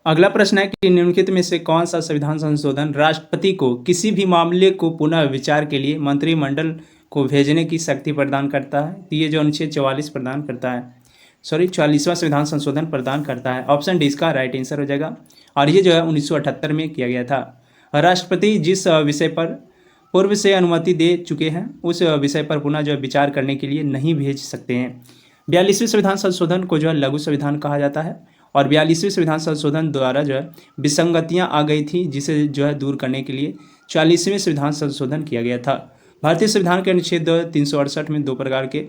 अगला प्रश्न है कि निम्नलिखित में से कौन सा संविधान संशोधन राष्ट्रपति को किसी भी मामले को पुनः विचार के लिए मंत्रिमंडल को भेजने की शक्ति प्रदान करता है। तो ये जो अनुच्छेद 44 प्रदान करता है, 44वां संविधान संशोधन प्रदान करता है। ऑप्शन डी इसका राइट आंसर हो जाएगा और ये जो है 1978 में किया गया था। राष्ट्रपति जिस विषय पर पूर्व से अनुमति दे चुके हैं उस विषय पर पुनः जो है विचार करने के लिए नहीं भेज सकते हैं। 42वें संविधान संशोधन को जो है लघु संविधान कहा जाता है और 42वें संविधान संशोधन द्वारा जो है विसंगतियां आ गई थी, जिसे जो है दूर करने के लिए 40वें संविधान संशोधन किया गया था। भारतीय संविधान के अनुच्छेद 368 में 2 प्रकार के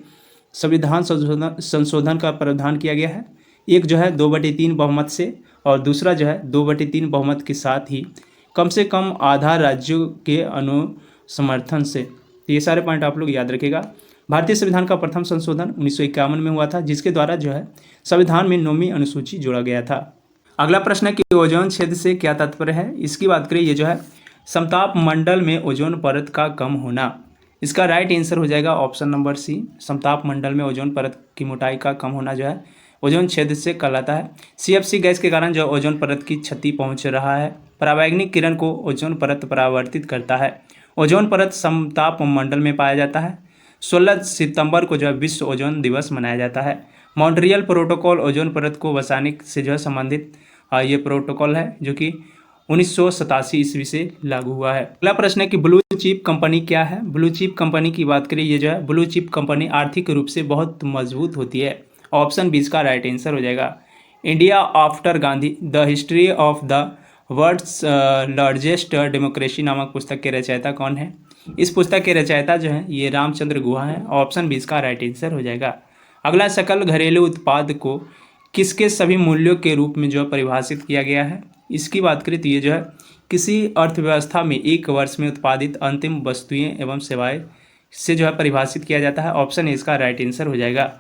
संविधान संशोधन का प्रावधान किया गया है। एक जो है 2/3 बहुमत से और दूसरा जो है 2/3 बहुमत के साथ ही कम से कम आधा राज्यों के अनुसमर्थन से। तो ये सारे पॉइंट आप लोग याद रखिएगा। भारतीय संविधान का प्रथम संशोधन 1951 में हुआ था, जिसके द्वारा जो है संविधान में 9वीं अनुसूची जोड़ा गया था। अगला प्रश्न है कि ओजोन क्षेत्र से क्या तात्पर्य है। इसकी बात करें, ये जो है समताप मंडल में ओजोन परत का कम होना। इसका राइट आंसर हो जाएगा ऑप्शन नंबर सी। समताप मंडल में ओजोन परत की मोटाई का कम होना जो है ओजोन क्षेत्र से कहलाता है। CFC गैस के कारण जो ओजोन परत की क्षति पहुंच रहा है। पराबैंगनी किरण को ओजोन परत परावर्तित करता है। ओजोन परत समताप मंडल में पाया जाता है। 16 सितंबर को जो है विश्व ओजोन दिवस मनाया जाता है। मॉन्ट्रियल प्रोटोकॉल ओजोन परत को बचाने से जो है संबंधित ये प्रोटोकॉल है, जो कि 1987 ईस्वी से लागू हुआ है। अगला प्रश्न है कि ब्लू चिप कंपनी क्या है। ब्लू चिप कंपनी की बात करें, ये जो है ब्लू चिप कंपनी आर्थिक रूप से बहुत मजबूत होती है। ऑप्शन बी इसका राइट आंसर हो जाएगा। India after Gandhi the history of the world's largest democracy नामक पुस्तक के रचयिता कौन है। इस पुस्तक के रचयिता जो है ये रामचंद्र गुहा है। ऑप्शन बी इसका राइट आंसर हो जाएगा। अगला, सकल घरेलू उत्पाद को किसके सभी मूल्यों के रूप में जो है परिभाषित किया गया है। इसकी बात करें तो ये जो है किसी अर्थव्यवस्था में एक वर्ष में उत्पादित अंतिम वस्तुएं एवं सेवाएं से जो है परिभाषित किया जाता है। ऑप्शन ए इसका राइट आंसर हो जाएगा।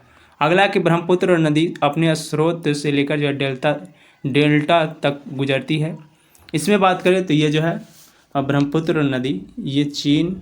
अगला कि ब्रह्मपुत्र नदी अपने स्रोत से लेकर जो है डेल्टा तक गुजरती है। इसमें बात करें तो ये जो है ब्रह्मपुत्र नदी ये चीन,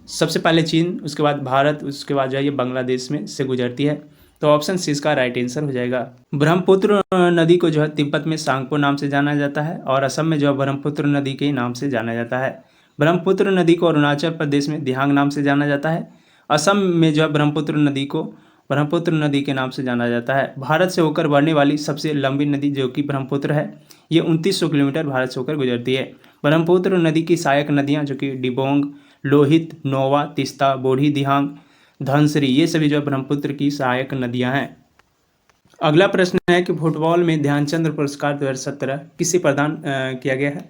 सबसे पहले चीन, उसके बाद भारत, उसके बाद जो है ये बांग्लादेश में से गुजरती है। तो ऑप्शन सी इसका राइट आंसर हो जाएगा। ब्रह्मपुत्र नदी को जो है तिब्बत में सांगपो नाम से जाना जाता है और असम में जो है ब्रह्मपुत्र नदी के नाम से जाना जाता है। ब्रह्मपुत्र नदी को अरुणाचल प्रदेश में दिहांग नाम से जाना जाता है। असम में जो है ब्रह्मपुत्र नदी को ब्रह्मपुत्र नदी के नाम से जाना जाता है। भारत से होकर बहने वाली सबसे लंबी नदी जो कि ब्रह्मपुत्र है, ये 2900 किलोमीटर भारत से होकर गुजरती है। ब्रह्मपुत्र नदी की सहायक नदियाँ जो कि डिबोंग, लोहित, नोवा, तिस्ता, बोढ़ी, दिहांग, धनसिरी, ये सभी जो है ब्रह्मपुत्र की सहायक नदियाँ हैं। अगला प्रश्न है कि फुटबॉल में ध्यानचंद पुरस्कार 2017 किसे प्रदान किया गया है।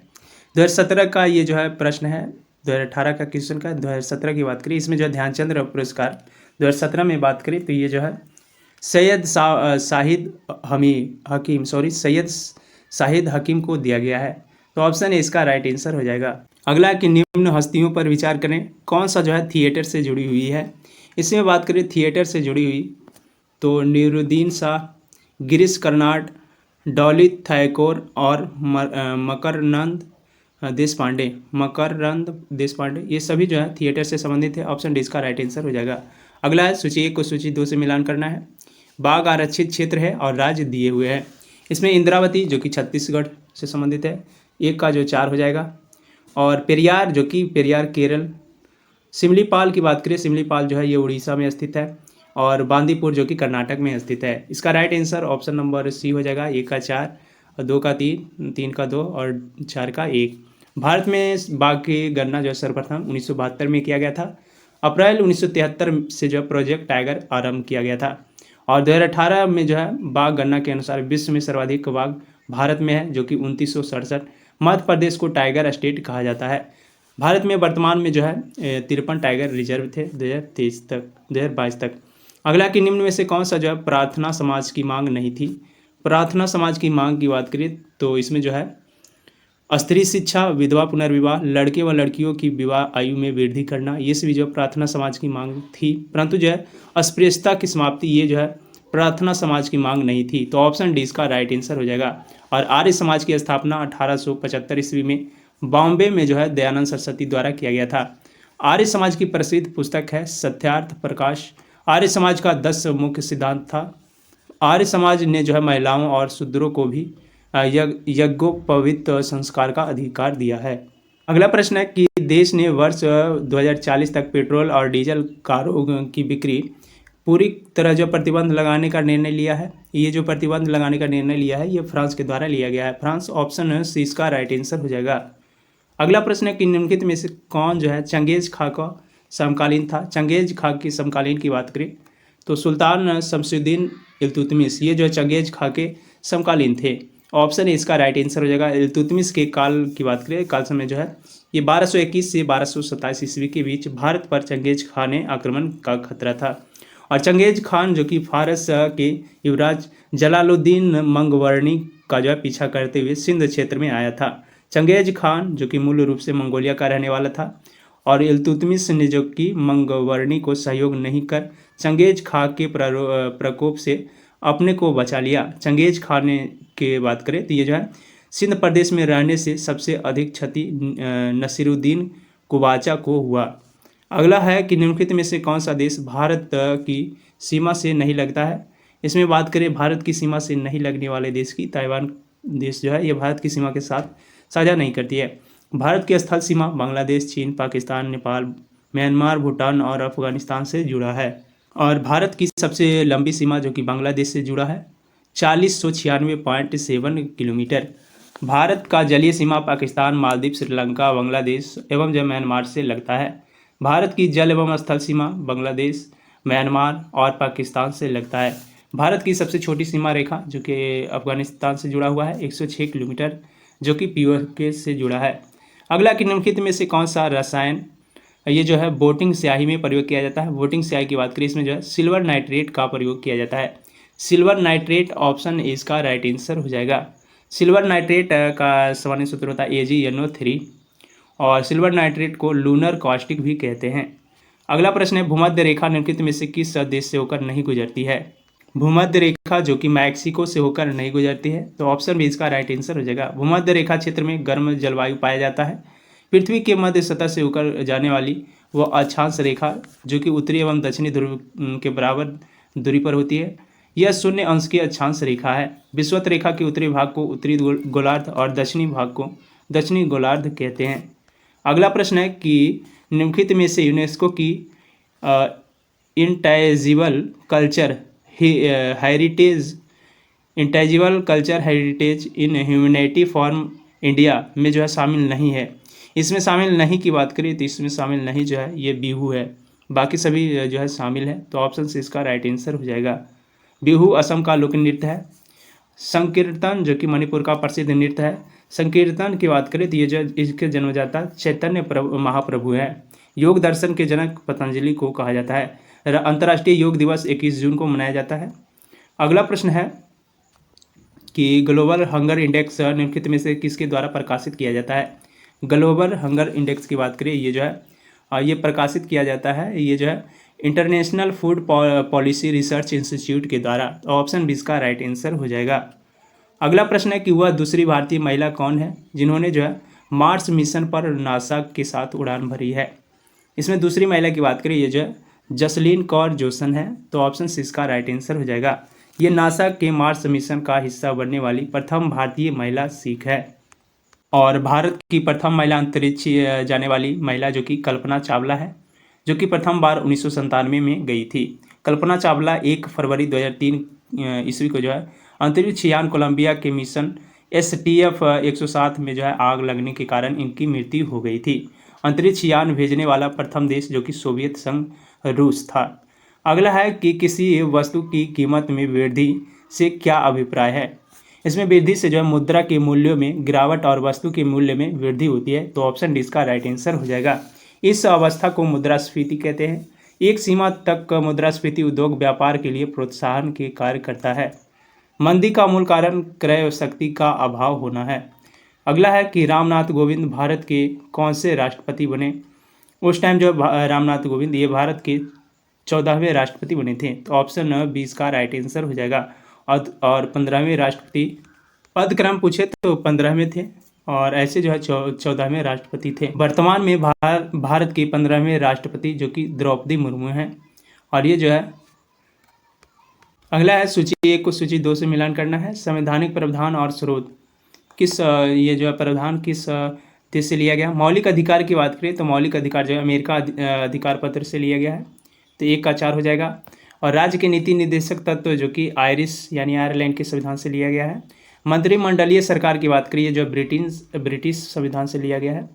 2017 का ये जो है प्रश्न है, 2018 का क्वेश्चन का 2017 की बात करें, इसमें जो है ध्यानचंद पुरस्कार 2017 में बात करें तो ये जो है सैयद शाहिद हकीम को दिया गया है। तो ऑप्शन ए इसका राइट आंसर हो जाएगा। अगला कि निम्न हस्तियों पर विचार करें, कौन सा जो है थिएटर से जुड़ी हुई है। इसमें बात करें थिएटर से जुड़ी हुई तो निरुद्दीन शाह, गिरीश कर्नाड, डॉली थैकोर और मकरंद देश पांडे, ये सभी जो है थिएटर से संबंधित है। ऑप्शन डी इसका राइट आंसर हो जाएगा। अगला है सूची 1 को सूची 2 से मिलान करना है। बाघ आरक्षित क्षेत्र है और राज्य दिए हुए हैं। इसमें इंद्रावती जो कि छत्तीसगढ़ से संबंधित है, 1 का जो 4 हो जाएगा। और पेरियार जो कि पेरियार केरल। सिमलीपाल की बात करें, सिमलीपाल जो है ये उड़ीसा में स्थित है। और बांदीपुर जो कि कर्नाटक में स्थित है। इसका right answer option number C हो जाएगा। 1 का 4 और 2 का 3, 3 का 2 और 4 का 1। भारत में बाघ की गणना जो है सर्वप्रथम 1972 में किया गया था। अप्रैल 1973 से जो है प्रोजेक्ट टाइगर आरंभ किया गया था। और 2018 में जो है बाघ गणना के अनुसार विश्व में सर्वाधिक बाघ भारत में है जो कि 2967। मध्य प्रदेश को टाइगर स्टेट कहा जाता है। भारत में वर्तमान में जो है 53 टाइगर रिजर्व थे 2022 तक। अगला कि निम्न में से कौन सा जो है प्रार्थना समाज की मांग नहीं थी। प्रार्थना समाज की मांग की बात करें तो इसमें जो है स्त्री शिक्षा, विधवा पुनर्विवाह, लड़के व लड़कियों की विवाह आयु में वृद्धि करना, ये सभी जो प्रार्थना समाज की मांग थी। परंतु जो है अस्पृश्यता की समाप्ति, ये जो है प्रार्थना समाज की मांग नहीं थी। तो ऑप्शन डी इसका राइट आंसर हो जाएगा। और आर्य समाज की स्थापना 1875 ईस्वी में बॉम्बे में जो है दयानंद सरस्वती द्वारा किया गया था। आर्य समाज की प्रसिद्ध पुस्तक है सत्यार्थ प्रकाश। आर्य समाज का 10 मुख्य सिद्धांत था। आर्य समाज ने जो है महिलाओं और शूद्रों को भी यज्ञोपवीत संस्कार का अधिकार दिया है। अगला प्रश्न है कि देश ने वर्ष 2040 तक पेट्रोल और डीजल कारों की बिक्री पूरी तरह जो प्रतिबंध लगाने का निर्णय लिया है। ये जो प्रतिबंध लगाने का निर्णय लिया है ये फ्रांस के द्वारा लिया गया है। फ्रांस, ऑप्शन सी इसका राइट आंसर हो जाएगा। अगला प्रश्न है कि निम्नलिखित में से कौन जो है चंगेज खां का समकालीन था। चंगेज खां की समकालीन की बात करें तो सुल्तान शमसुद्दीन इल्तुतमिश, ये जो चंगेज खां के समकालीन थे। ऑप्शन ए इसका राइट आंसर हो जाएगा। इल्तुतमिश के काल की बात करें, काल समय जो है ये 1221 से 1227 ईस्वी के बीच भारत पर चंगेज खां ने आक्रमण का खतरा था। और चंगेज खान जो कि फारस के युवराज जलालुद्दीन मंगवर्णी का जो है पीछा करते हुए सिंध क्षेत्र में आया था। चंगेज खान जो कि मूल रूप से मंगोलिया का रहने वाला था और इल्तुतमिश ने जो कि मंगवर्णी को सहयोग नहीं कर चंगेज खां के प्रकोप से अपने को बचा लिया। चंगेज खान ने की बात करें तो ये जो है सिंध प्रदेश में रहने से सबसे अधिक क्षति नसीरुद्दीन कुबाचा को हुआ। अगला है कि निम्नलिखित में से कौन सा देश भारत की सीमा से नहीं लगता है। इसमें बात करें भारत की सीमा से नहीं लगने वाले देश की, ताइवान देश जो है ये भारत की सीमा के साथ साझा नहीं करती है। भारत की स्थल सीमा बांग्लादेश, चीन, पाकिस्तान, नेपाल, म्यांमार, भूटान और अफगानिस्तान से जुड़ा है। और भारत की सबसे लंबी सीमा जो कि बांग्लादेश से जुड़ा है 4096.7 किलोमीटर। भारत का जलीय सीमा पाकिस्तान, मालदीव, श्रीलंका, बांग्लादेश एवं जो म्यांमार से लगता है। भारत की जल एवं स्थल सीमा बांग्लादेश, म्यांमार और पाकिस्तान से लगता है। भारत की सबसे छोटी सीमा रेखा जो कि अफगानिस्तान से जुड़ा हुआ है 106 किलोमीटर, जो कि पीओके से जुड़ा है। अगला कि निम्नलिखित में से कौन सा रसायन ये जो है बोटिंग स्याही में प्रयोग किया जाता है। बोटिंग स्याही की बात करें इसमें जो है सिल्वर नाइट्रेट का प्रयोग किया जाता है। सिल्वर नाइट्रेट, ऑप्शन ए इसका राइट आंसर हो जाएगा। सिल्वर नाइट्रेट का सामान्य सूत्र होता है AgNO3 और सिल्वर नाइट्रेट को लूनर कॉस्टिक भी कहते हैं। अगला प्रश्न है भूमध्य रेखा निम्नलिखित में से किस देश से होकर नहीं गुजरती है। भूमध्य रेखा जो कि मैक्सिको से होकर नहीं गुजरती है, तो ऑप्शन बी इसका राइट आंसर हो जाएगा। भूमध्य रेखा क्षेत्र में गर्म जलवायु पाया जाता है। पृथ्वी के मध्य सतह से होकर जाने वाली वह अक्षांश रेखा जो कि उत्तरी एवं दक्षिणी ध्रुव के बराबर दूरी पर होती है। यह 0 अंश की अक्षांश रेखा है। विषुवत रेखा के उत्तरी भाग को उत्तरी गोलार्ध और दक्षिणी भाग को दक्षिणी गोलार्ध कहते हैं। अगला प्रश्न है कि निम्नलिखित में से यूनेस्को की intangible culture heritage intangible culture heritage in humanity from India में जो है शामिल नहीं है। इसमें शामिल नहीं की बात करें तो इसमें शामिल नहीं जो है ये बिहू है, बाकी सभी जो है शामिल है। तो ऑप्शन से इसका राइट आंसर हो जाएगा। बिहू असम का लोक नृत्य है। संकीर्तन जो कि मणिपुर का प्रसिद्ध नृत्य है। संकीर्तन की बात करें तो ये जो इसके जन्मदाता चैतन्य महाप्रभु है। योग दर्शन के जनक पतंजलि को कहा जाता है। अंतर्राष्ट्रीय योग दिवस 21 जून को मनाया जाता है। अगला प्रश्न है कि ग्लोबल हंगर इंडेक्स निम्नलिखित में से किसके द्वारा प्रकाशित किया जाता है। ग्लोबल हंगर इंडेक्स की बात करें ये जो है ये प्रकाशित किया जाता है, ये जो है international food policy research institute के द्वारा। ऑप्शन बी इसका राइट आंसर हो जाएगा। अगला प्रश्न है कि वह दूसरी भारतीय महिला कौन है जिन्होंने जो है मार्स मिशन पर नासा के साथ उड़ान भरी है। इसमें दूसरी महिला की बात करें ये जो है जसलीन कौर जोसन है। तो ऑप्शन सी इसका राइट आंसर हो जाएगा। ये नासा के मार्स मिशन का हिस्सा बनने वाली प्रथम भारतीय महिला सिख है। और भारत की प्रथम महिला अंतरिक्ष जाने वाली महिला जो कि कल्पना चावला है, जो कि प्रथम बार 1997 में गई थी। कल्पना चावला 1 फरवरी 2003 ईस्वी को जो है अंतरिक्ष यान कोलंबिया के मिशन STF 107 में जो है आग लगने के कारण इनकी मृत्यु हो गई थी। अंतरिक्ष यान भेजने वाला प्रथम देश जो कि सोवियत संघ रूस था। अगला है कि किसी वस्तु की कीमत में वृद्धि से क्या अभिप्राय है। इसमें वृद्धि से जो है मुद्रा के मूल्यों में गिरावट और वस्तु के मूल्य में वृद्धि होती है। तो ऑप्शन डी इसका राइट आंसर हो जाएगा। इस अवस्था को मुद्रास्फीति कहते हैं। एक सीमा तक मुद्रास्फीति उद्योग व्यापार के लिए प्रोत्साहन के कार्य करता है। मंदी का मूल कारण क्रय शक्ति का अभाव होना है। अगला है कि रामनाथ कोविंद भारत के कौन से राष्ट्रपति बने। उस टाइम जो रामनाथ कोविंद ये भारत के 14वें राष्ट्रपति बने थे। तो ऑप्शन बी इसका राइट आंसर हो जाएगा। और 15वें राष्ट्रपति पद क्रम पूछे तो 15वें थे और ऐसे जो है 14वें राष्ट्रपति थे। वर्तमान में भारत के 15वें राष्ट्रपति जो कि द्रौपदी मुर्मू हैं। और ये जो है अगला है सूची 1 को सूची 2 से मिलान करना है। संवैधानिक प्रावधान और स्रोत किस ये जो है प्रावधान किस देश से लिया गया। मौलिक अधिकार की बात करें तो मौलिक अधिकार जो है अमेरिका अधिकार पत्र से लिया गया है। तो 1 का 4 हो जाएगा। और राज्य के नीति निर्देशक तत्व जो कि आयरिश यानी आयरलैंड के संविधान से लिया गया है। मंत्रिमंडलीय सरकार की बात करिए जो ब्रिटिश संविधान से लिया गया है।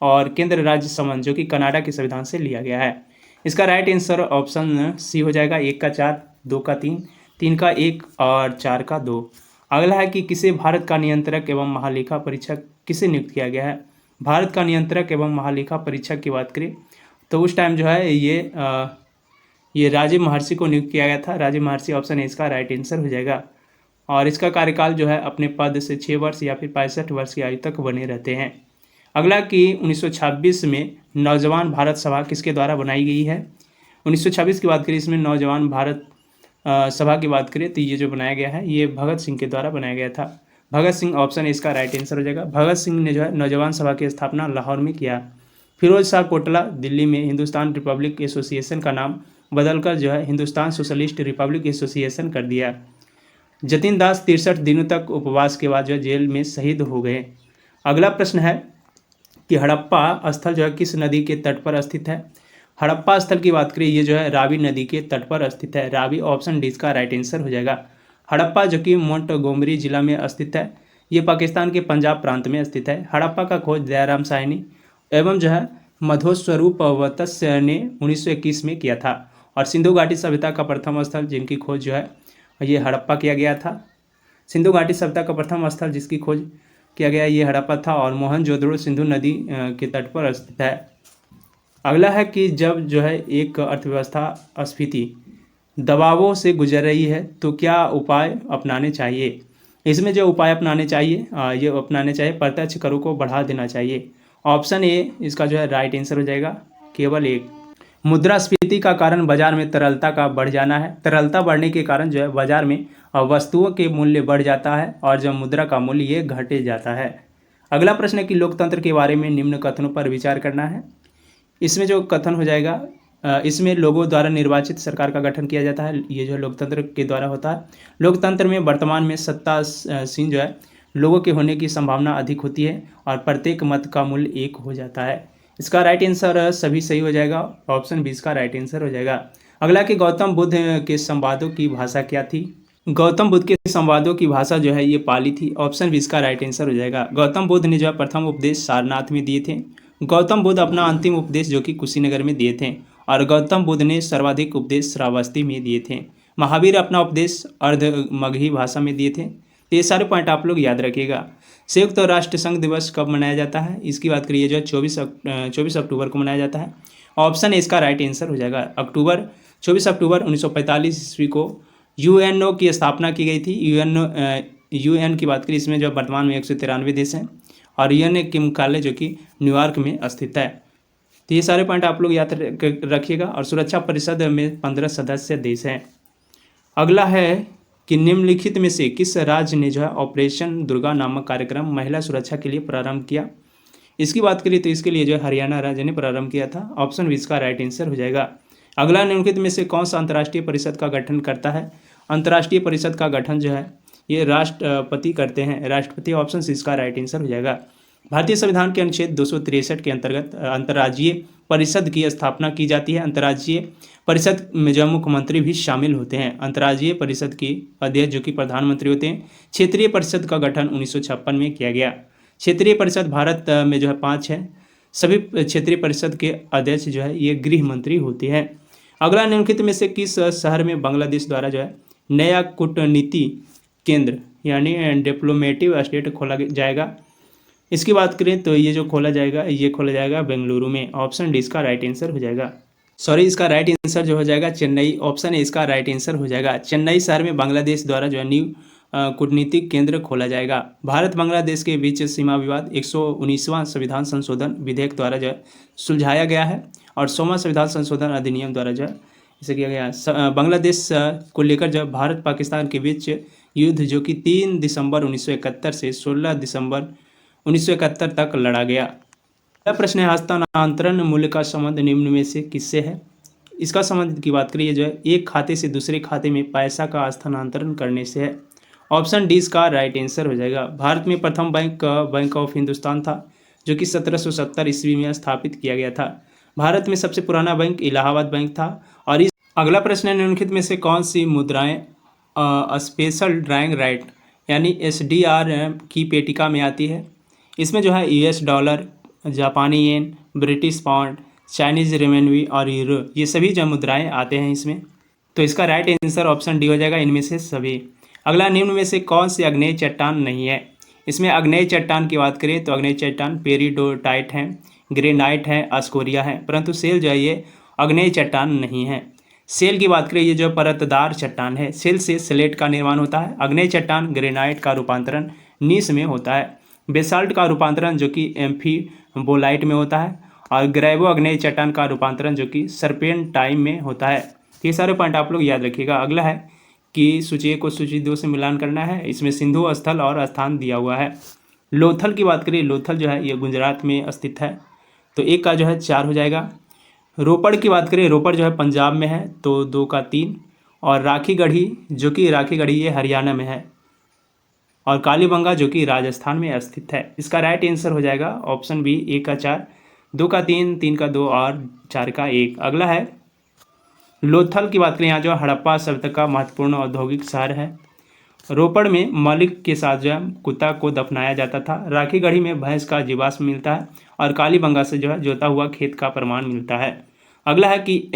और केंद्र राज्य संबंध जो कि कनाडा के संविधान से लिया गया है। इसका राइट आंसर ऑप्शन सी हो जाएगा। 1 का 4, 2 का 3, 3 का 1 और 4 का 2। अगला है कि किसे भारत का नियंत्रक एवं महालेखा परीक्षक किसे नियुक्त किया गया है। भारत का नियंत्रक एवं महालेखा परीक्षक की बात करें तो उस टाइम जो है ये राजीव महर्षि को नियुक्त किया गया था। राजीव महर्षि ऑप्शन ए इसका राइट आंसर हो जाएगा। और इसका कार्यकाल जो है अपने पद से 6 वर्ष या फिर 65 वर्ष की आयु तक बने रहते हैं। अगला कि 1926 में नौजवान भारत सभा किसके द्वारा बनाई गई है। 1926 की बात करें इसमें नौजवान भारत सभा की बात करें तो ये जो बनाया गया है ये भगत सिंह के द्वारा बनाया गया था। भगत सिंह ऑप्शन ए इसका राइट आंसर हो जाएगा। भगत सिंह ने जो है नौजवान सभा की स्थापना लाहौर में किया। फिरोज शाह कोटला दिल्ली में हिंदुस्तान रिपब्लिक एसोसिएशन का नाम बदलकर जो है हिंदुस्तान सोशलिस्ट रिपब्लिक एसोसिएशन कर दिया। जतिन दास 63 दिनों तक उपवास के बाद जो है जेल में शहीद हो गए। अगला प्रश्न है कि हड़प्पा स्थल जो है किस नदी के तट पर स्थित है। हड़प्पा स्थल की बात करें ये जो है रावी नदी के तट पर स्थित है। रावी ऑप्शन डी इसका राइट आंसर हो जाएगा। हड़प्पा जो कि मोंटगोमरी जिला में स्थित है। ये पाकिस्तान के पंजाब प्रांत में स्थित है। हड़प्पा का खोज दयाराम साहनी एवं जो है मधोस्वरूप वत्स्य ने 1921 में किया था। और सिंधु घाटी सभ्यता का प्रथम स्थल जिनकी खोज जो है ये हड़प्पा किया गया था। सिंधु घाटी सभ्यता का प्रथम स्थल जिसकी खोज किया गया ये हड़प्पा था। और मोहनजोदड़ो सिंधु नदी के तट पर स्थित है। अगला है कि जब जो है एक अर्थव्यवस्था स्फीति दबावों से गुजर रही है तो क्या उपाय अपनाने चाहिए। इसमें जो उपाय अपनाने चाहिए ये अपनाने चाहिए प्रत्यक्ष करों को बढ़ा देना चाहिए। ऑप्शन ए इसका जो है राइट आंसर हो जाएगा केवल 1। मुद्रास्फीति का कारण बाजार में तरलता का बढ़ जाना है। तरलता बढ़ने के कारण जो है बाजार में वस्तुओं के मूल्य बढ़ जाता है और जब मुद्रा का मूल्य ये घटे जाता है। अगला प्रश्न है कि लोकतंत्र के बारे में निम्न कथनों पर विचार करना है। इसमें जो कथन हो जाएगा इसमें लोगों द्वारा निर्वाचित सरकार का गठन किया जाता है। ये जो लोकतंत्र के द्वारा होता है। लोकतंत्र में वर्तमान में सत्ता सीन जो है लोगों के होने की संभावना अधिक होती है और प्रत्येक मत का मूल्य 1 हो जाता है। इसका राइट आंसर सभी सही हो जाएगा। ऑप्शन बी इसका राइट आंसर हो जाएगा। अगला कि गौतम बुद्ध के संवादों की भाषा क्या थी? गौतम बुद्ध के संवादों की भाषा जो है ये पाली थी। ऑप्शन बी इसका राइट आंसर हो जाएगा। गौतम बुद्ध ने जो है प्रथम उपदेश सारनाथ में दिए थे। गौतम बुद्ध अपना अंतिम उपदेश जो कि कुशीनगर में दिए थे और गौतम बुद्ध ने सर्वाधिक उपदेश श्रावस्ती में दिए थे। महावीर अपना उपदेश अर्धमगही भाषा में दिए थे। तो ये सारे पॉइंट आप लोग याद रखिएगा। संयुक्त राष्ट्र संघ दिवस कब मनाया जाता है? इसकी बात करिए जो है 24 अक्टूबर को मनाया जाता है। ऑप्शन ए इसका राइट आंसर हो जाएगा। 24 अक्टूबर 1945 ईस्वी को यूएनओ की स्थापना की गई थी। यूएन की बात करें इसमें जो वर्तमान में 193 देश हैं और यूएन के मुख्यालय जो कि न्यूयॉर्क में स्थित है। तो ये सारे पॉइंट आप लोग याद रखिएगा। और सुरक्षा परिषद में 15 सदस्य देश हैं। अगला है कि निम्नलिखित में से किस राज्य ने जो है ऑपरेशन दुर्गा नामक कार्यक्रम महिला सुरक्षा के लिए प्रारंभ किया? इसकी बात करिए तो इसके लिए जो है हरियाणा राज्य ने प्रारंभ किया था। ऑप्शन बी इसका राइट आंसर हो जाएगा। अगला निम्नलिखित में से कौन सा अंतर्राष्ट्रीय परिषद का गठन करता है? अंतर्राष्ट्रीय परिषद का गठन जो है ये राष्ट्रपति करते हैं। राष्ट्रपति। ऑप्शन सी इसका राइट आंसर हो जाएगा। भारतीय संविधान के अनुच्छेद 263 के अंतर्गत अंतर्राज्यीय परिषद की स्थापना की जाती है। अंतर्राज्यीय परिषद में जो मुख्यमंत्री भी शामिल होते हैं। अंतर्राज्यीय परिषद की अध्यक्ष जो कि प्रधानमंत्री होते हैं। क्षेत्रीय परिषद का गठन 1956 में किया गया। क्षेत्रीय परिषद भारत में जो है 5 है। सभी क्षेत्रीय परिषद के अध्यक्ष जो है ये गृह मंत्री होते हैं। अगला निम्नलिखित में से किस शहर में बांग्लादेश द्वारा जो है नया कूटनीति केंद्र यानी डिप्लोमेटिक स्टेट खोला जाएगा? इसकी बात करें तो ये जो खोला जाएगा बेंगलुरु में। ऑप्शन डी इसका राइट आंसर हो जाएगा। इसका राइट आंसर जो हो जाएगा चेन्नई। ऑप्शन ए इसका राइट आंसर हो जाएगा। चेन्नई शहर में बांग्लादेश द्वारा जो है न्यू कूटनीतिक केंद्र खोला जाएगा। भारत बांग्लादेश के बीच सीमा विवाद 119वां संविधान संशोधन विधेयक द्वारा जो है सुलझाया गया है और 100वां संविधान संशोधन अधिनियम द्वारा जो है इसे किया गया। बांग्लादेश को लेकर जब भारत पाकिस्तान के बीच युद्ध जो कि 3 दिसंबर 1971 से 16 दिसंबर 1971 तक लड़ा गया। यह प्रश्न है हस्तांतरण मूल्य का संबंध निम्न में से किससे है? इसका संबंध की बात करिए जो है एक खाते से दूसरे खाते में पैसा का स्थानांतरण करने से है। ऑप्शन डी इसका राइट आंसर हो जाएगा। भारत में प्रथम बैंक ऑफ हिंदुस्तान था जो कि 1770 ईस्वी में स्थापित किया गया था। भारत में सबसे पुराना बैंक इलाहाबाद बैंक था। और इस अगला प्रश्न है निम्नलिखित में से कौन सी मुद्राएं स्पेशल ड्राइंग राइट यानी SDR की पेटिका में आती है? इसमें जो है US डॉलर, जापानी येन, ब्रिटिश पाउंड, चाइनीज रेमेनवी और यूरो ये सभी जो मुद्राएं आते हैं इसमें। तो इसका राइट आंसर ऑप्शन डी हो जाएगा इनमें से सभी। अगला निम्न में से कौन सी आग्नेय चट्टान नहीं है? इसमें आग्नेय चट्टान की बात करें तो आग्नेय चट्टान पेरिडोटाइट है, ग्रेनाइट है, अस्कोरिया है, परंतु सेल जो है ये आग्नेय चट्टान नहीं है। सेल की बात करें ये जो परतदार चट्टान है। सेल से स्लेट का निर्माण होता है। आग्नेय चट्टान ग्रेनाइट का रूपांतरण नीस में होता है। बेसाल्ट का रूपांतरण जो कि एम्फीबोलाइट में होता है और ग्रेवो आग्नेय चट्टान का रूपांतरण जो कि सर्पेंटाइन में होता है। ये सारे पॉइंट आप लोग याद रखिएगा। अगला है कि सूची 1 को सूची 2 से मिलान करना है। इसमें सिंधु स्थल और स्थान दिया हुआ है। लोथल की बात करें, लोथल जो है ये गुजरात में स्थित है, तो 1 का जो है 4 हो जाएगा। रोपड़ की बात करें, रोपड़ जो है पंजाब में है, तो 2 का 3। और राखीगढ़ी जो कि राखीगढ़ी ये हरियाणा में है और कालीबंगा जो कि राजस्थान में स्थित है। इसका राइट आंसर हो जाएगा ऑप्शन बी 1 का 4, 2 का 3, 3 का 2 और 4 का 1। अगला है लोथल की बात करें, यहाँ जो हड़प्पा सभ्यता का महत्वपूर्ण औद्योगिक शहर है। रोपड़ में मलिक के साथ जो है कुत्ता को दफनाया जाता था। राखीगढ़ी में भैंस का जीवाश्म मिलता है और कालीबंगा से जो है जोता हुआ खेत का प्रमाण मिलता है। अगला है कि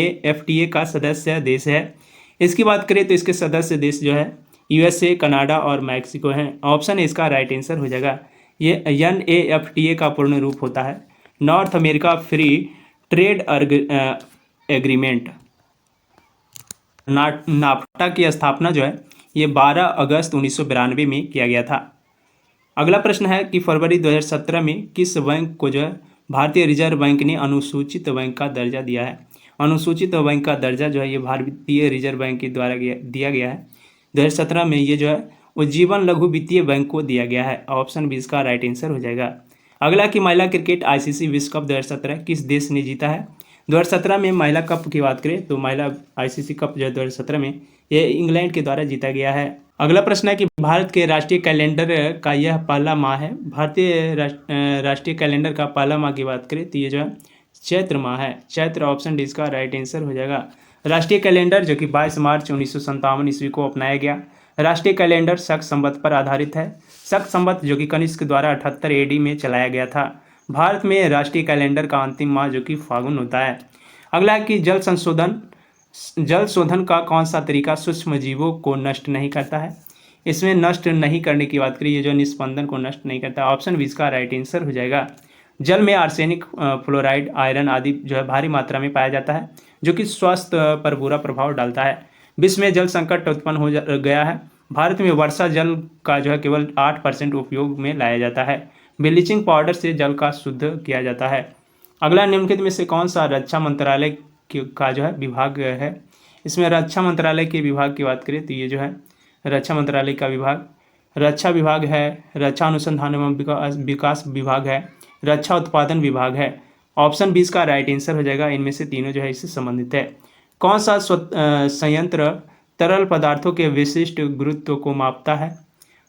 NAFTA का सदस्य देश है। इसकी बात करें तो इसके सदस्य देश जो है USA, कनाडा और मैक्सिको हैं। ऑप्शन इसका राइट आंसर हो जाएगा। ये NAFTA का पूर्ण रूप होता है north America free trade agreement. NAFTA की स्थापना जो है ये 12 अगस्त 1992 में किया गया था। अगला प्रश्न है कि फरवरी 2017 में किस बैंक को जो है भारतीय रिजर्व बैंक ने अनुसूचित बैंक का दर्जा दिया है? अनुसूचित बैंक का दर्जा जो है ये भारतीय रिजर्व बैंक के द्वारा दिया गया है। 2017 में ये जो है उज्जीवन लघु वित्तीय बैंक को दिया गया है। ऑप्शन बी इसका राइट आंसर हो जाएगा। अगला कि महिला क्रिकेट आईसीसी विश्व कप 2017 किस देश ने जीता है। 2017 में महिला कप की बात करें तो महिला आईसीसी कप जो है 2017 में ये इंग्लैंड के द्वारा जीता गया है। अगला प्रश्न है कि भारत के राष्ट्रीय कैलेंडर का यह पहला माह है। भारतीय राष्ट्रीय कैलेंडर का पहला माह की बात करें तो ये जो है चैत्र माह है। चैत्र ऑप्शन डी इसका राइट आंसर हो जाएगा। राष्ट्रीय कैलेंडर जो कि 22 मार्च 1957 ईस्वी को अपनाया गया। राष्ट्रीय कैलेंडर शक संवत पर आधारित है। शक संवत जो कि कनिष्क द्वारा 78 एडी में चलाया गया था। भारत में राष्ट्रीय कैलेंडर का अंतिम माह जो कि फागुन होता है। अगला है कि जल शोधन का कौन सा तरीका सूक्ष्म जीवों को नष्ट नहीं करता है। इसमें नष्ट नहीं करने की बात करिए जो निस्पंदन को नष्ट नहीं करता। ऑप्शन बी इसका राइट आंसर हो जाएगा। जल में आर्सेनिक, फ्लोराइड, आयरन आदि जो है भारी मात्रा में पाया जाता है जो कि स्वास्थ्य पर बुरा प्रभाव डालता है। विश्व में जल संकट उत्पन्न हो गया है। भारत में वर्षा जल का जो है केवल 8% उपयोग में लाया जाता है। ब्लीचिंग पाउडर से जल का शुद्ध किया जाता है। अगला निम्नलिखित में से कौन सा रक्षा मंत्रालय का जो है विभाग है। इसमें रक्षा मंत्रालय के विभाग की बात करें तो ये जो है रक्षा मंत्रालय का विभाग रक्षा विभाग है, रक्षा अनुसंधान एवं विकास विभाग है, रक्षा उत्पादन विभाग है। ऑप्शन 20 का राइट आंसर हो जाएगा। इनमें से तीनों जो है इससे संबंधित है। कौन सा संयंत्र तरल पदार्थों के विशिष्ट गुरुत्व को मापता है।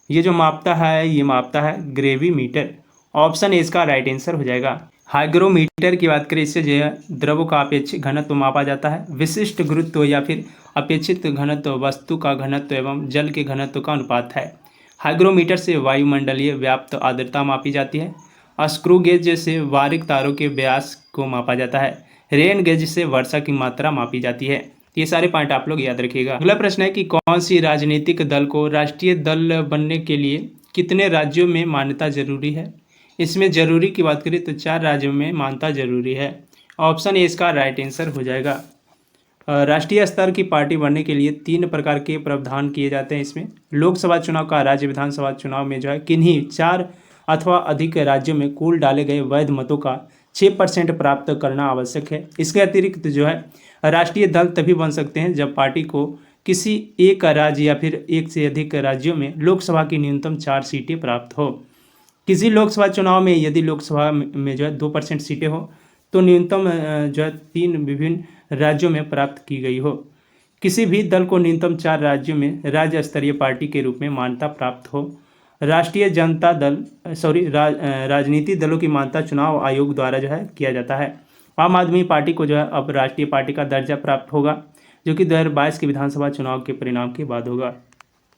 ये जो मापता है ये मापता है ग्रेविमीटर। ऑप्शन ए इसका राइट आंसर हो जाएगा। हाइग्रोमीटर की बात करें इससे जो है द्रव का अपेक्षित घनत्व मापा जाता है। विशिष्ट गुरुत्व या फिर अपेक्षित घनत्व वस्तु का घनत्व एवं जल के घनत्व का अनुपात है। हाइग्रोमीटर से वायुमंडलीय व्याप्त आर्द्रता मापी जाती है। स्क्रू गेज से बारीक तारों के व्यास को मापा जाता है। रेन गेज से वर्षा की मात्रा मापी जाती है। ये सारे पॉइंट आप लोग याद रखिएगा। अगला प्रश्न है कि कौन सी राजनीतिक दल को राष्ट्रीय दल बनने के लिए कितने राज्यों में मान्यता जरूरी है। इसमें जरूरी की बात करें तो 4 राज्यों में मान्यता जरूरी है। ऑप्शन ए इसका राइट आंसर हो जाएगा। राष्ट्रीय स्तर की पार्टी बनने के लिए 3 प्रकार के प्रावधान किए जाते हैं। इसमें लोकसभा चुनाव का राज्य विधानसभा चुनाव में जो है किन्हीं 4 अथवा अधिक राज्यों में कुल डाले गए वैध मतों का 6% प्राप्त करना आवश्यक है। इसके अतिरिक्त जो है राष्ट्रीय दल तभी बन सकते हैं जब पार्टी को किसी एक राज्य या फिर एक से अधिक राज्यों में लोकसभा की न्यूनतम 4 सीटें प्राप्त हो। किसी लोकसभा चुनाव में यदि लोकसभा में जो है 2% सीटें हो तो न्यूनतम जो है 3 विभिन्न राज्यों में प्राप्त की गई हो। किसी भी दल को न्यूनतम 4 राज्यों में राज्य स्तरीय पार्टी के रूप में मान्यता प्राप्त हो। राष्ट्रीय जनता दल राजनीतिक दलों की मान्यता चुनाव आयोग द्वारा जो है किया जाता है। आम आदमी पार्टी को जो है अब राष्ट्रीय पार्टी का दर्जा प्राप्त होगा जो कि 2022 के विधानसभा चुनाव के परिणाम के बाद होगा।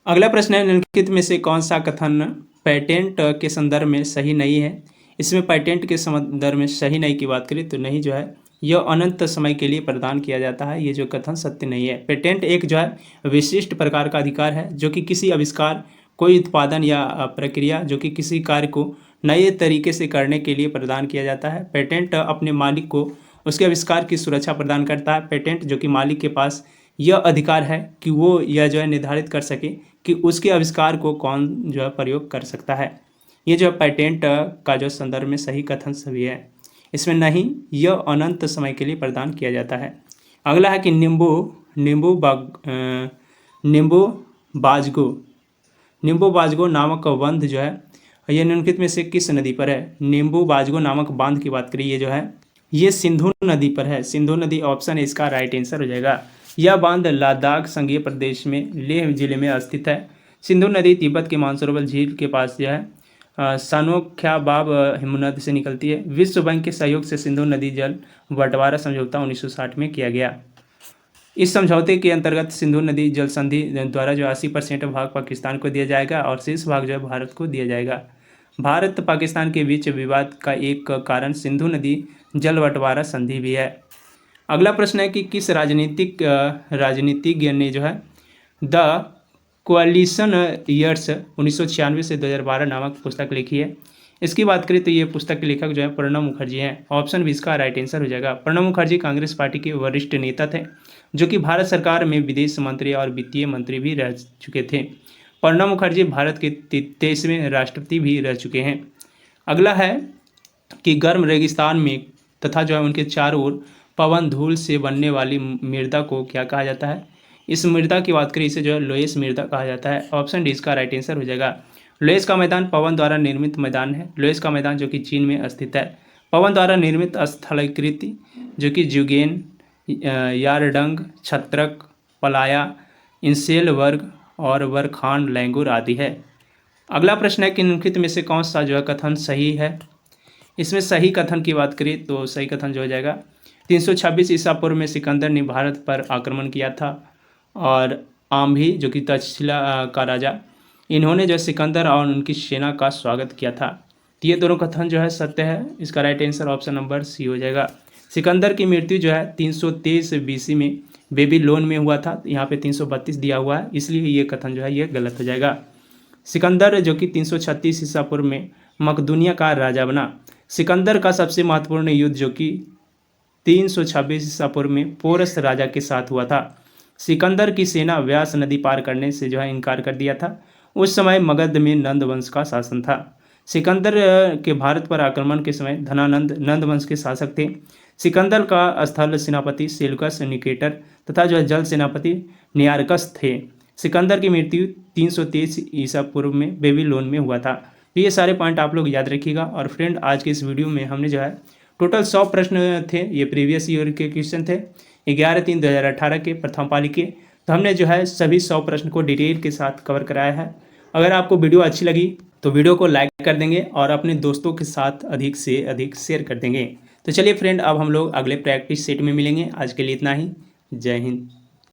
अगला प्रश्न है निम्नलिखित में से कौन सा कथन पेटेंट के संदर्भ में सही नहीं है। इसमें पेटेंट के संदर्भ में सही नहीं की बात करें तो नहीं जो है यह अनंत समय के लिए प्रदान किया जाता है। ये जो कथन सत्य नहीं है। पेटेंट एक जो है विशिष्ट प्रकार का अधिकार है जो कि किसी आविष्कार, कोई उत्पादन या प्रक्रिया जो कि किसी कार्य को नए तरीके से करने के लिए प्रदान किया जाता है। पेटेंट अपने मालिक को उसके आविष्कार की सुरक्षा प्रदान करता है। पेटेंट जो कि मालिक के पास यह अधिकार है कि वो यह जो है निर्धारित कर सके कि उसके आविष्कार को कौन जो है प्रयोग कर सकता है। ये जो पेटेंट का जो संदर्भ में सही कथन सभी है। इसमें नहीं, यह अनंत समय के लिए प्रदान किया जाता है। अगला है कि नींबू बाजगो नामक बंध जो है यह निम्नलिखित में से किस नदी पर है। नींबू बाजगो नामक बांध की बात करिए जो है ये सिंधु नदी पर है। सिंधु नदी ऑप्शन है इसका राइट आंसर हो जाएगा। यह बांध लद्दाख संघीय प्रदेश में लेह जिले में स्थित है। सिंधु नदी तिब्बत के मानसरोवर झील के पास जो है सानोख्याबाब हिमनद से निकलती है। विश्व बैंक के सहयोग से सिंधु नदी जल बंटवारा समझौता 1960 में किया गया। इस समझौते के अंतर्गत सिंधु नदी जल संधि द्वारा जो 80% भाग पाकिस्तान को दिया जाएगा और शेष भाग जो है भारत को दिया जाएगा। भारत पाकिस्तान के बीच विवाद का एक कारण सिंधु नदी जल बंटवारा संधि भी है। अगला प्रश्न है कि किस राजनीतिज्ञ ने जो है द कोalition ईयर्स 1996 से 2012 नामक पुस्तक लिखी है। इसकी बात करें तो ये पुस्तक के लेखक जो है प्रणब मुखर्जी हैं। ऑप्शन 20 का राइट आंसर हो जाएगा। प्रणब मुखर्जी कांग्रेस पार्टी के वरिष्ठ नेता थे जो कि भारत सरकार में विदेश मंत्री और वित्तीय मंत्री भी रह चुके थे। प्रणब मुखर्जी भारत के 23वें राष्ट्रपति भी रह चुके हैं। अगला है कि गर्म रेगिस्तान में तथा जो है उनके चारों ओर पवन धूल से बनने वाली मृदा को क्या कहा जाता है। इस मृदा की बात करें इसे जो है लोएस मृदा कहा जाता है। ऑप्शन डी इसका राइट आंसर हो जाएगा। लोएस का मैदान पवन द्वारा निर्मित मैदान है। लोएस का मैदान जो कि चीन में स्थित है। पवन द्वारा निर्मित स्थलाकृति जो कि जुगेन, यारडंग, छत्रक, पलाया, इंसेल वर्ग और वरखान लैंगूर आदि है। अगला प्रश्न है कि निम्नलिखित में से कौन सा जो है कथन सही है। इसमें सही कथन की बात करें तो सही कथन जो हो जाएगा 326 ईसा पूर्व में सिकंदर ने भारत पर आक्रमण किया था और आम्भी जो कि तक्षशिला का राजा, इन्होंने जो सिकंदर और उनकी सेना का स्वागत किया था। तो ये दोनों कथन जो है सत्य है। इसका right answer option number C हो जाएगा। सिकंदर की मृत्यु जो है 323 BC में बेबीलोन में हुआ था। यहाँ पे 332 दिया हुआ है, इसलिए ये कथन जो है ये गलत हो जाएगा। सिकंदर जो कि 336 ईसा पूर्व में मकदूनिया का राजा बना। सिकंदर का सबसे महत्वपूर्ण युद्ध जो कि 326 ईसा पूर्व में पोरस राजा के साथ हुआ था। सिकंदर की सेना व्यास नदी पार करने से जो है इनकार कर दिया था। उस समय मगध में नंद वंश का शासन था। सिकंदर के भारत पर आक्रमण के समय धनानंद नंद वंश के शासक थे। सिकंदर का स्थल सेनापति सेल्यूकस निकेटर तथा जो है जल सेनापति नियारकस थे। सिकंदर की मृत्यु 323 ईसा पूर्व में बेबीलोन में हुआ था। तो ये सारे पॉइंट आप लोग याद रखिएगा। और फ्रेंड, आज के इस वीडियो में हमने जो है टोटल 100 प्रश्न थे। ये प्रीवियस ईयर के क्वेश्चन थे 11/3/2018 के प्रथम पाली के। तो हमने जो है सभी 100 प्रश्न को डिटेल के साथ कवर कराया है। अगर आपको वीडियो अच्छी लगी तो वीडियो को लाइक कर देंगे और अपने दोस्तों के साथ अधिक से अधिक शेयर कर देंगे। तो चलिए फ्रेंड, अब हम लोग अगले प्रैक्टिस सेट में मिलेंगे। आज के लिए इतना ही। जय हिंद।